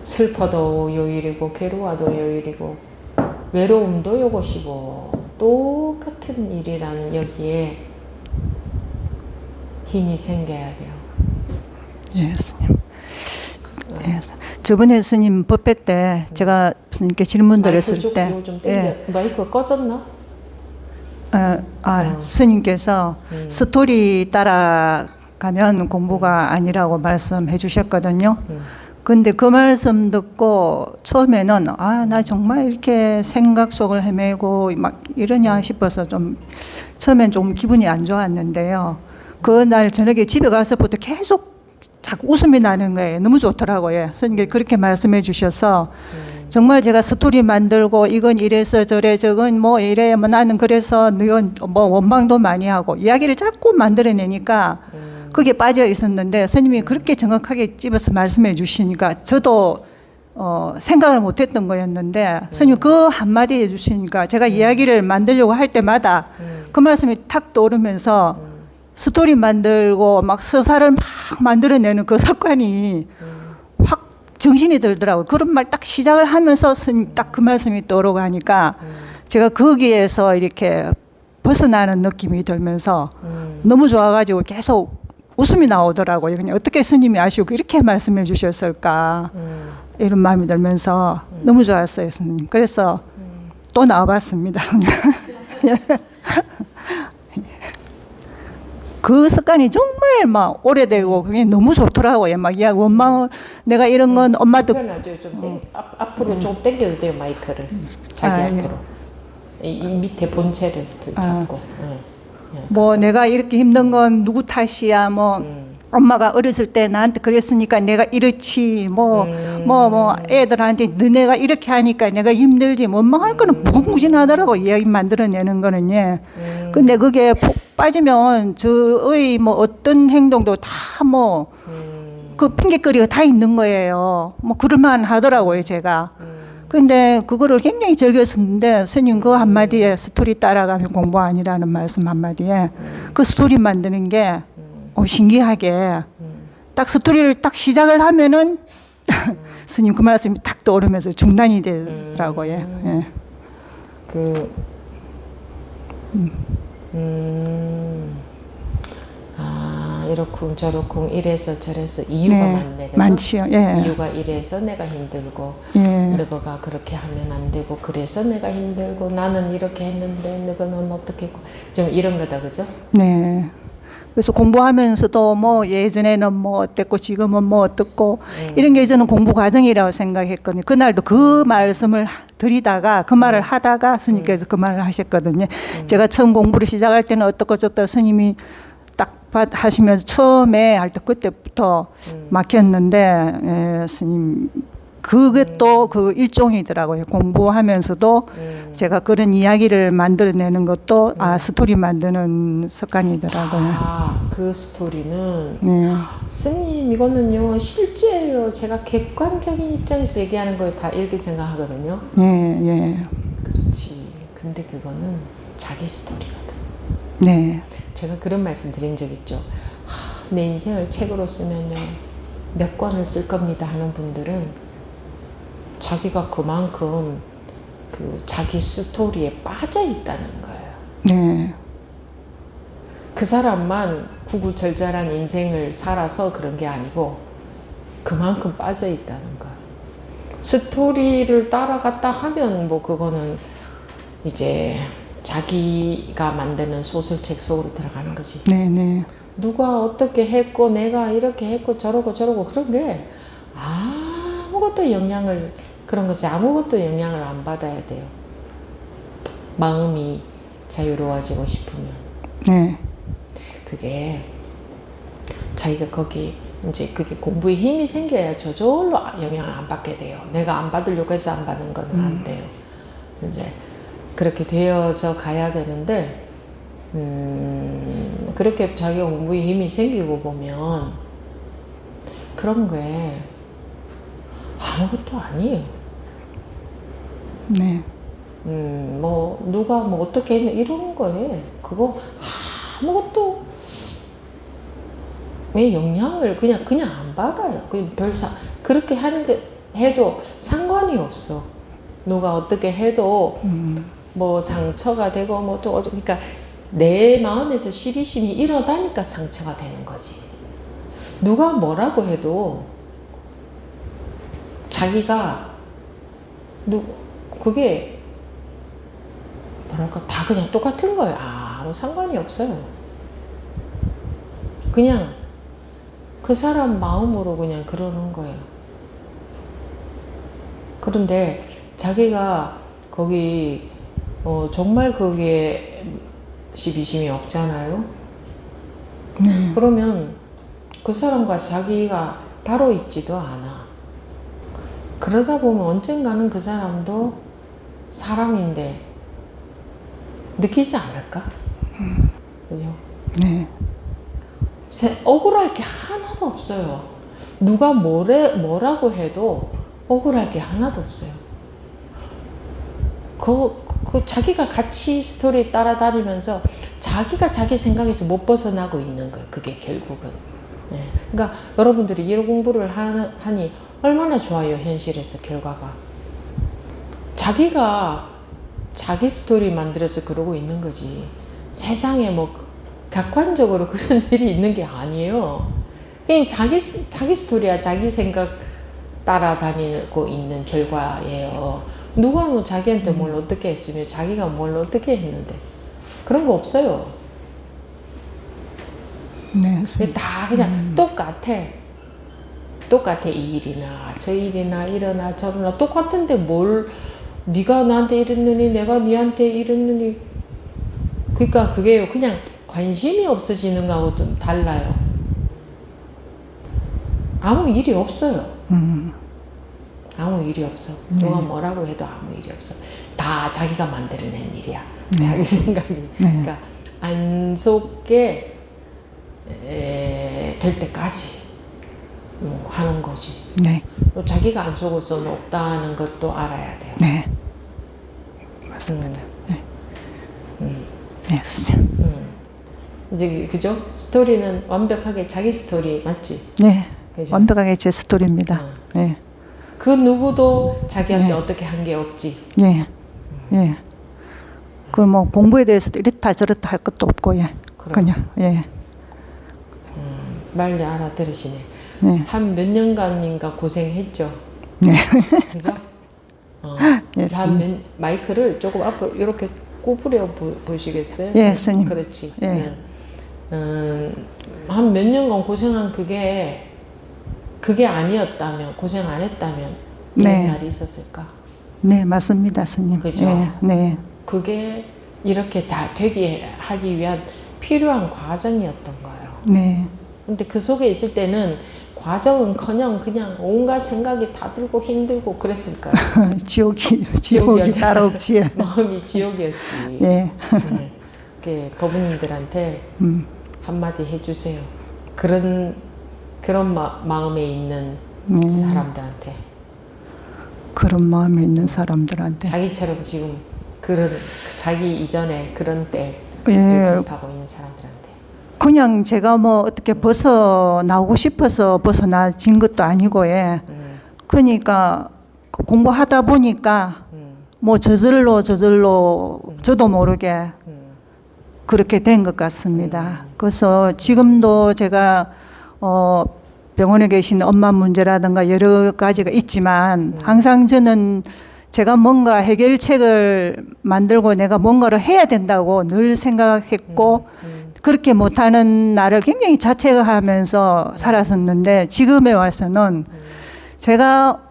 슬퍼도 요일이고, 괴로워도 요일이고, 외로움도 요것이고, 똑같은 일이라는 여기에 힘이 생겨야 돼요. 예, 스님. 예, 저번에 스님 법회 때 제가 스님께 질문 드렸을 때, 예, 마이크 꺼졌나? 스님께서 스토리 따라가면 공부가 아니라고 말씀해 주셨거든요. 근데 그 말씀 듣고 처음에는 나 정말 이렇게 생각 속을 헤매고 막 이러냐 싶어서 좀 처음엔 좀 기분이 안 좋았는데요. 그날 저녁에 집에 가서부터 계속 자꾸 웃음이 나는 거예요. 너무 좋더라고요. 스님께 그렇게 말씀해 주셔서 정말 제가 스토리 만들고 이건 이래서 저래 저건 뭐 이래 뭐 나는 그래서 이건 뭐 원망도 많이 하고 이야기를 자꾸 만들어내니까 그게 빠져 있었는데 스님이 그렇게 정확하게 집어서 말씀해 주시니까 저도 생각을 못했던 거였는데 스님 그 한마디 해주시니까 제가 이야기를 만들려고 할 때마다 그 말씀이 탁 떠오르면서 스토리 만들고 막 서사를 막 만들어내는 그 습관이 확 정신이 들더라고요. 그런 말 딱 시작을 하면서 스님 딱 그 말씀이 떠오르고 하니까 제가 거기에서 이렇게 벗어나는 느낌이 들면서 너무 좋아가지고 계속 웃음이 나오더라고요. 그냥 어떻게 스님이 아시고 이렇게 말씀해 주셨을까 이런 마음이 들면서 너무 좋았어요, 스님. 그래서 또 나와봤습니다. 그 습관이 정말 막 오래되고 그게 너무 좋더라고요. 막 원망을 내가 이런 건 엄마도 좀 앞으로 좀 당겨도 돼요, 마이크를. 자기 앞으로. 이 밑에 본체를 잡고. 뭐 내가 이렇게 힘든 건 누구 탓이야. 뭐 엄마가 어렸을 때 나한테 그랬으니까 내가 이렇지. 뭐 애들한테 너네가 이렇게 하니까 내가 힘들지. 원망할 거는 무궁무진하더라고. 이야기 만들어내는 거는. 예. 근데 그게 푹 빠지면 저의 뭐 어떤 행동도 다 뭐 그 핑계거리가 다 있는 거예요. 뭐 그럴만 하더라고요, 제가. 근데 그거를 굉장히 즐겼었는데 스님 그 한마디에 스토리 따라가면 공부 아니라는 말씀 한마디에 그 스토리 만드는 게 신기하게 딱 스토리를 딱 시작을 하면은 스님 그 말씀이 딱 떠오르면서 중단이 되더라고요. 예. 이렇쿵 저렇쿵 이래서 저래서 이유가 많네. 그죠? 많지요. 예. 이유가 이래서 내가 힘들고 너가 그렇게 하면 안 되고 그래서 내가 힘들고 나는 이렇게 했는데 너는 어떻게 했고 좀 이런 거다. 그죠? 네. 그래서 공부하면서도 뭐 예전에는 뭐 어땠고 지금은 뭐 어떻고 이런 게 저는 공부 과정이라고 생각했거든요. 그날도 그 말씀을 드리다가 그 말을 하다가 스님께서 그 말을 하셨거든요. 제가 처음 공부를 시작할 때는 어떻고 저떻고 스님이 딱 하시면서 처음에 할 때 그때부터 막혔는데 스님 그게 또 그 일종이더라고요. 공부하면서도 제가 그런 이야기를 만들어내는 것도 스토리 만드는 습관이더라고요. 그 스토리는 네. 스님 이거는요 실제예요. 제가 객관적인 입장에서 얘기하는 걸 다 이렇게 생각하거든요. 예. 그렇지. 근데 그거는 자기 스토리거든. 네. 제가 그런 말씀 드린 적 있죠. 내 인생을 책으로 쓰면요 몇 권을 쓸 겁니다 하는 분들은 자기가 그만큼 그 자기 스토리에 빠져 있다는 거예요. 네. 그 사람만 구구절절한 인생을 살아서 그런 게 아니고 그만큼 빠져 있다는 거예요. 스토리를 따라갔다 하면 뭐 그거는 이제 자기가 만드는 소설책 속으로 들어가는 거지. 네, 네. 누가 어떻게 했고 내가 이렇게 했고 저러고 그런 게 아무것도 영향을, 그런 것에 아무것도 영향을 안 받아야 돼요. 마음이 자유로워지고 싶으면. 네. 그게 자기가 거기 이제 그게 공부에 힘이 생겨야 저절로 영향을 안 받게 돼요. 내가 안 받으려고 해서 안 받는 거는 안 돼요. 이제 그렇게 되어져 가야 되는데 그렇게 자기가 공부에 힘이 생기고 보면 그런 게 아무것도 아니에요. 네. 뭐 누가 뭐 어떻게 했냐 이런 거에 그거 아무것도 왜 영향을 그냥 안 받아요. 그냥 그렇게 하는 게 해도 상관이 없어. 누가 어떻게 해도 뭐 상처가 되고 뭐 또 그러니까 내 마음에서 시비심이 일어나니까 상처가 되는 거지. 누가 뭐라고 해도 자기가 그게 뭐랄까 다 그냥 똑같은 거예요. 아무 상관이 없어요. 그냥 그 사람 마음으로 그냥 그러는 거예요. 그런데 자기가 거기 정말 거기에 시비심이 없잖아요. 그러면 그 사람과 자기가 따로 있지도 않아. 그러다 보면 언젠가는 그 사람도 사람인데 느끼지 않을까? 그죠? 네. 억울할 게 하나도 없어요. 누가 뭐라고 해도 억울할 게 하나도 없어요. 그 자기가 같이 스토리 따라다니면서 자기가 자기 생각에서 못 벗어나고 있는 거예요. 그게 결국은. 네. 그러니까 여러분들이 이런 공부를 하니 얼마나 좋아요. 현실에서 결과가. 자기가 자기 스토리 만들어서 그러고 있는 거지. 세상에 뭐 객관적으로 그런 일이 있는 게 아니에요. 그냥 자기 스토리야. 자기 생각 따라다니고 있는 결과예요. 누가 뭐 자기한테 뭘 어떻게 했으며 자기가 뭘 어떻게 했는데 그런 거 없어요. 네. 다 그냥 똑같아. 이 일이나 저 일이나 이러나 저러나 똑같은데 뭘 네가 나한테 이랬느니 내가 네한테 이랬느니. 그러니까 그게요. 그냥 관심이 없어지는 거하고 좀 달라요. 아무 일이 없어요. 아무 일이 없어. 누가 뭐라고 해도 아무 일이 없어. 다 자기가 만들어낸 일이야. 자기 생각이. 그러니까 안 속게 될 때까지 하는 거지. 네. 또 자기가 안 속을 수는 없다는 것도 알아야 돼요. 네. 맞습니다. 네. 네, 선생님. 이제 그죠? 스토리는 완벽하게 자기 스토리 맞지? 네. 그죠? 완벽하게 제 스토리입니다. 네. 그 누구도 자기한테 네. 어떻게 한 게 없지. 예. 예. 그 뭐 공부에 대해서도 이렇다 저렇다 할 것도 없고 예. 그냥 예. 빨리 알아들으시네. 네. 한 몇 년간인가 고생했죠. 네. 그죠? 예, 마이크를 조금 앞으로 이렇게 구부려 보시겠어요? 예, 스님. 그렇지. 예. 한 몇 년간 고생한 그게 아니었다면, 고생 안 했다면 이런 네. 날이 있었을까? 네, 맞습니다, 스님. 그죠? 예. 네. 그게 이렇게 다 되게 하기 위한 필요한 과정이었던 거예요. 네. 근데 그 속에 있을 때는 과정은커녕 그냥 온갖 생각이 다 들고 힘들고 그랬을 거예요. 지옥이 따로 없지. 마음이 지옥이었지. 예. 네. 법부님들한테 한마디 해주세요. 그런 마음에 있는 사람들한테. 그런 마음에 있는 사람들한테. 자기처럼 지금 자기 이전에 그런 때를 접하고 있는 사람들한테. 그냥 제가 뭐 어떻게 벗어나오고 싶어서 벗어나진 것도 아니고 예. 그러니까 공부하다 보니까 뭐 저절로 저도 모르게 그렇게 된 것 같습니다. 그래서 지금도 제가 병원에 계신 엄마 문제라든가 여러 가지가 있지만 항상 저는 제가 뭔가 해결책을 만들고 내가 뭔가를 해야 된다고 늘 생각했고 그렇게 못하는 나를 굉장히 자책하면서 살았었는데 지금에 와서는 제가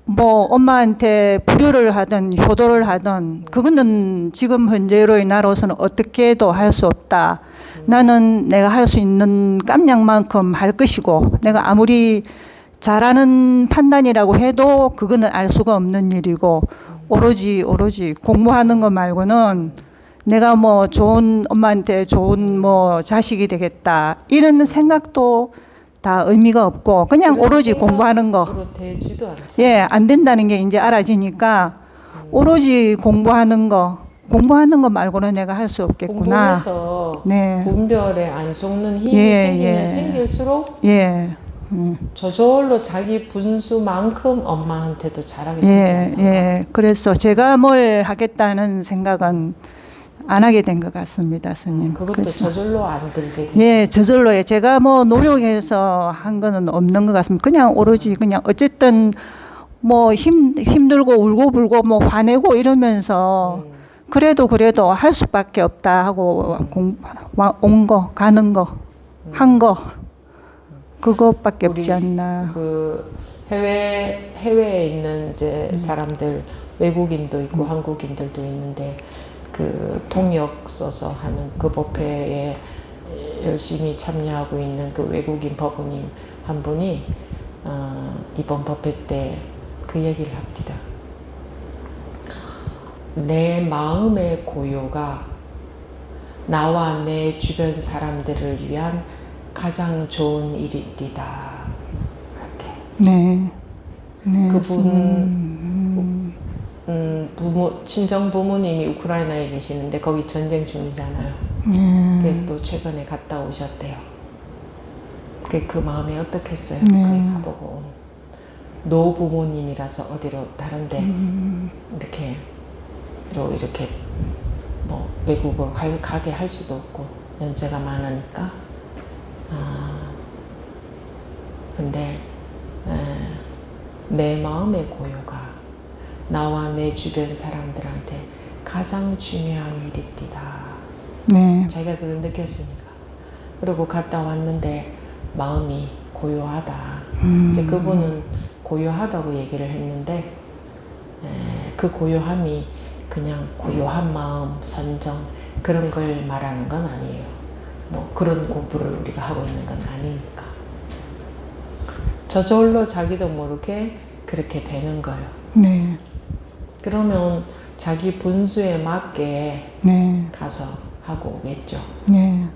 뭐 엄마한테 불효를 하든 효도를 하든 그거는 지금 현재로의 나로서는 어떻게 해도 할 수 없다. 나는 내가 할 수 있는 깜냥만큼 할 것이고 내가 아무리 잘하는 판단이라고 해도 그거는 알 수가 없는 일이고 오로지 공부하는 것 말고는 내가 뭐 좋은 엄마한테 좋은 뭐 자식이 되겠다 이런 생각도 다 의미가 없고 그냥 오로지 공부하는 거. 되지도 않죠. 예, 안 된다는 게 이제 알아지니까 오로지 공부하는 거 말고는 내가 할 수 없겠구나. 공부해서 네. 분별에 안 속는 힘이 예, 생기면 예. 생길수록 예. 저절로 자기 분수만큼 엄마한테도 잘하게 되지 예, 않나요? 예. 그래서 제가 뭘 하겠다는 생각은 안 하게 된 것 같습니다, 스님. 그것도 그래서 저절로 안 들게 되죠. 예, 저절로요. 제가 뭐 노력해서 한 거는 없는 것 같습니다. 그냥 오로지 그냥 어쨌든 뭐 힘들고 울고 불고 뭐 화내고 이러면서 그래도 할 수밖에 없다 하고 온 거, 가는 거, 한 거 그것밖에 없지 우리 않나. 그 해외에 있는 이제 사람들 외국인도 있고 한국인들도 있는데 그 통역 써서 하는 그 법회에 열심히 참여하고 있는 그 외국인 법우님 한 분이 이번 법회 때 그 얘기를 합니다. 내 마음의 고요가 나와 내 주변 사람들을 위한 가장 좋은 일이다. 이렇게. 네. 네. 그분 친정 부모님이 우크라이나에 계시는데 거기 전쟁 중이잖아요. 그게 또 최근에 갔다 오셨대요. 그 마음이 어떻겠어요? 네. 거기 가보고 노부모님이라서 어디로 다른데 이렇게 뭐 외국으로 가게 할 수도 없고 연세가 많으니까. 근데 내 마음의 고요가 나와 내 주변 사람들한테 가장 중요한 일입니다. 네. 제가 그걸 느꼈습니다. 그리고 갔다 왔는데 마음이 고요하다. 이제 그분은 고요하다고 얘기를 했는데 그 고요함이 그냥 고요한 마음, 선정 그런 걸 말하는 건 아니에요. 뭐 그런 공부를 우리가 하고 있는 건 아니니까. 저절로 자기도 모르게 그렇게 되는 거예요. 네. 그러면 자기 분수에 맞게 네. 가서 하고 오겠죠. 네.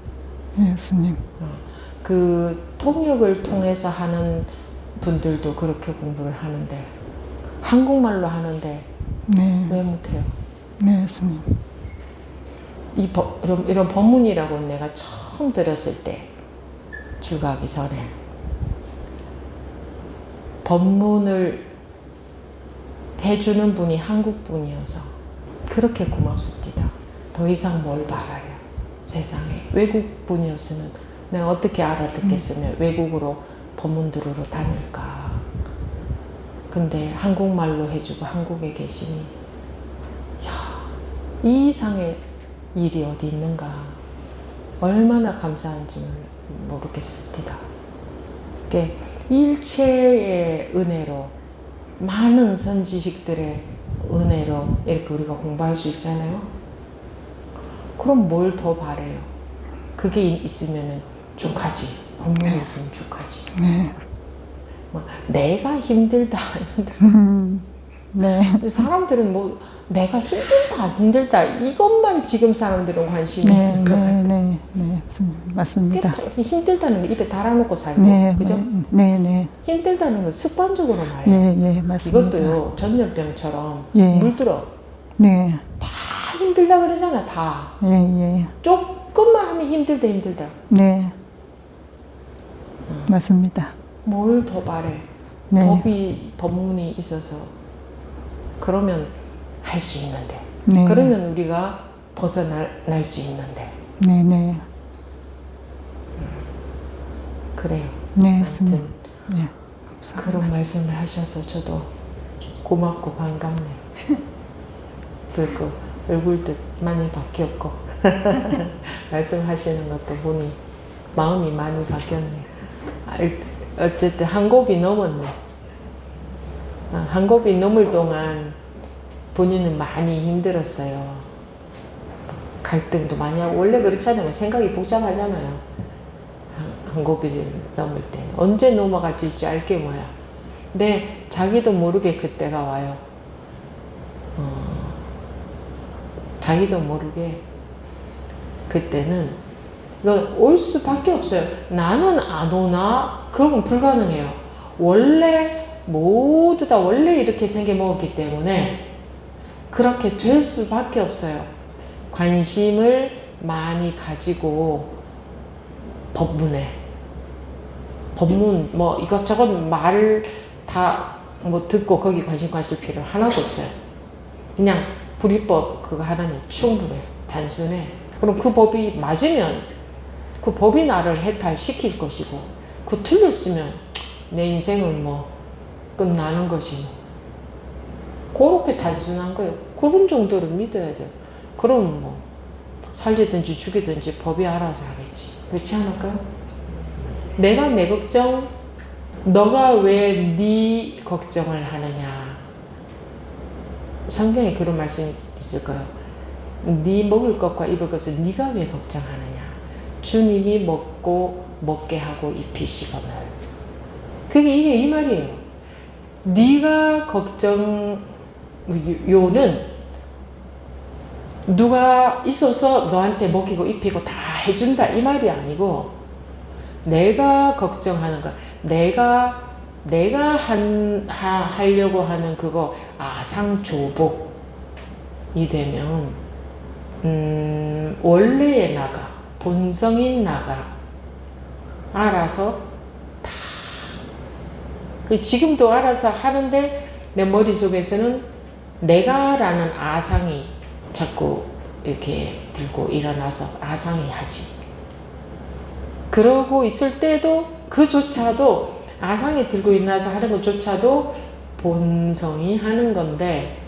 예, 스님. 그 통역을 통해서 하는 분들도 그렇게 공부를 하는데 한국말로 하는데 네. 왜 못해요? 네, 스님. 이런 법문이라고 내가 처음 들었을 때 출가하기 전에 법문을 해주는 분이 한국 분이어서 그렇게 고맙습니다. 더 이상 뭘 바라요? 세상에 외국 분이었으면 내가 어떻게 알아듣겠으면 외국으로 법문 들으러 다닐까. 근데 한국말로 해주고 한국에 계시니 이 이상의 일이 어디 있는가. 얼마나 감사한지 모르겠습니다. 일체의 은혜로 많은 선지식들의 은혜로 이렇게 우리가 공부할 수 있잖아요. 그럼 뭘 더 바래요? 그게 있으면 족하지. 법문이 있으면 족하지. 네. 내가 힘들다 안 힘들다. 네. 사람들은 뭐 내가 힘들다 안 힘들다 이것만 지금 사람들은 관심이 네. 있는 것 같아요. 네. 네. 스님. 맞습니다. 힘들다는 거 입에 달아놓고 살고 네. 그죠? 네. 네. 힘들다는 걸 습관적으로 말해요. 예, 맞습니다. 이것도요 전염병처럼 예. 물들어. 네. 다 힘들다 그러잖아 다. 예. 조금만 하면 힘들다. 네. 맞습니다. 뭘 더 바래? 네. 법문이 있어서 그러면 할 수 있는데 네. 그러면 우리가 벗어날 수 있는데 네네. 그래요. 네, 아무튼 스님. 네. 감사합니다. 그런 말씀을 하셔서 저도 고맙고 반갑네요. 그 얼굴도 많이 바뀌었고 말씀하시는 것도 보니 마음이 많이 바뀌었네. 어쨌든 한 곱이 넘었네. 한 곱이 넘을 동안 본인은 많이 힘들었어요. 갈등도 많이 하고 원래 그렇잖아요. 생각이 복잡하잖아요. 한 곱이를 넘을 때는 언제 넘어갈지 알게 뭐야. 근데 자기도 모르게 그때가 와요. 자기도 모르게 그때는 이건 올 수밖에 없어요. 나는 안 오나? 그건 불가능해요. 원래 모두 다 원래 이렇게 생겨 먹었기 때문에 그렇게 될 수밖에 없어요. 관심을 많이 가지고 법문 뭐 이것저것 말을 다 뭐 듣고 거기 관심 가질 필요 하나도 없어요. 그냥 불이법 그거 하나면 충분해요. 단순해. 그럼 그 법이 맞으면 그 법이 나를 해탈시킬 것이고 그 틀렸으면 내 인생은 뭐 끝나는 것이 뭐 그렇게 단순한 거예요. 그런 정도로 믿어야 돼요. 그럼 뭐 살리든지 죽이든지 법이 알아서 하겠지. 그렇지 않을까요? 내가 내 걱정, 너가 왜 네 걱정을 하느냐. 성경에 그런 말씀이 있을 거예요. 네 먹을 것과 입을 것을 네가 왜 걱정하느냐. 주님이 먹게 하고 입히시거늘. 이게 이 말이에요. 네가 걱정 요는 누가 있어서 너한테 먹이고 입히고 다 해준다 이 말이 아니고 내가 걱정하는 거, 내가 하려고 하는 그거 아상조복이 되면 원래의 나가, 본성인 나가 알아서 다 지금도 알아서 하는데 내 머릿속에서는 내가라는 아상이 자꾸 이렇게 들고 일어나서 아상이 하지. 그러고 있을 때도 그조차도 아상이 들고 일어나서 하는 것조차도 본성이 하는 건데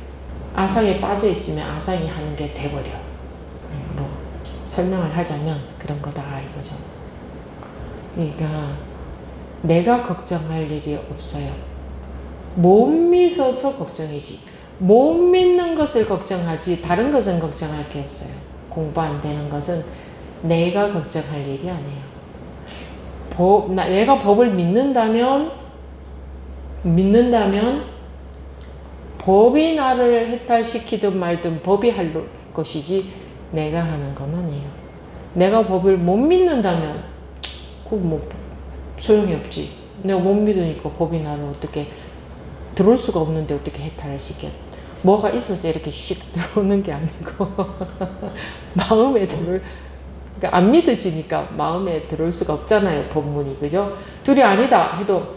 아상에 빠져 있으면 아상이 하는 게 돼버려. 뭐 설명을 하자면 그런 거다 이거죠. 그러니까 내가 걱정할 일이 없어요. 못 믿어서 걱정이지. 못 믿는 것을 걱정하지 다른 것은 걱정할 게 없어요. 공부 안 되는 것은 내가 걱정할 일이 아니에요. 내가 법을 믿는다면 법이 나를 해탈시키든 말든 법이 할 것이지 내가 하는 건 아니에요. 내가 법을 못 믿는다면 그건 뭐 소용이 없지. 내가 못 믿으니까 법이 나를 어떻게 들어올 수가 없는데 어떻게 해탈을 시켜. 뭐가 있어서 이렇게 슉 들어오는 게 아니고 마음에 그러니까 안 믿어지니까 마음에 들어올 수가 없잖아요. 법문이. 그죠? 둘이 아니다 해도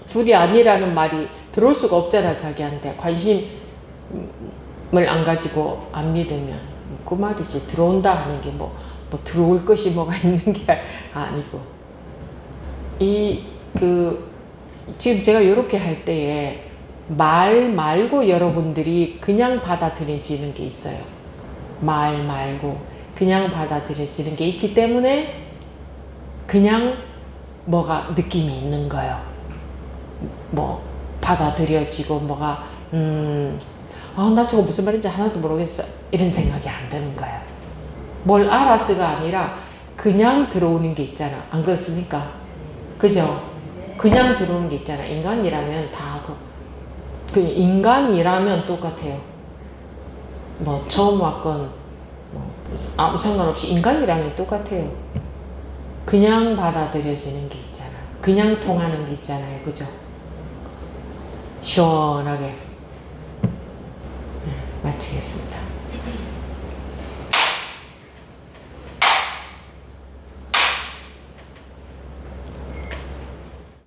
둘이 아니라는 말이 들어올 수가 없잖아. 자기한테 관심을 안 가지고 안 믿으면 그 말이지. 들어온다 하는 게 뭐 들어올 것이 뭐가 있는 게 아니고 지금 제가 이렇게 할 때에 말 말고 여러분들이 그냥 받아들여지는 게 있어요. 말 말고 그냥 받아들여지는 게 있기 때문에 그냥 뭐가 느낌이 있는 거예요. 뭐 받아들여지고 뭐가 나 저거 무슨 말인지 하나도 모르겠어 이런 생각이 안 드는 거예요. 뭘 알아서가 아니라 그냥 들어오는 게 있잖아. 안 그렇습니까? 그죠? 그냥 들어오는 게 있잖아. 인간이라면 다 그냥 인간이라면 똑같아요. 뭐 처음 왔건 아무 상관없이 인간이라면 똑같아요. 그냥 받아들여지는 게 있잖아. 그냥 통하는 게 있잖아요. 그죠? 시원하게. 네, 마치겠습니다.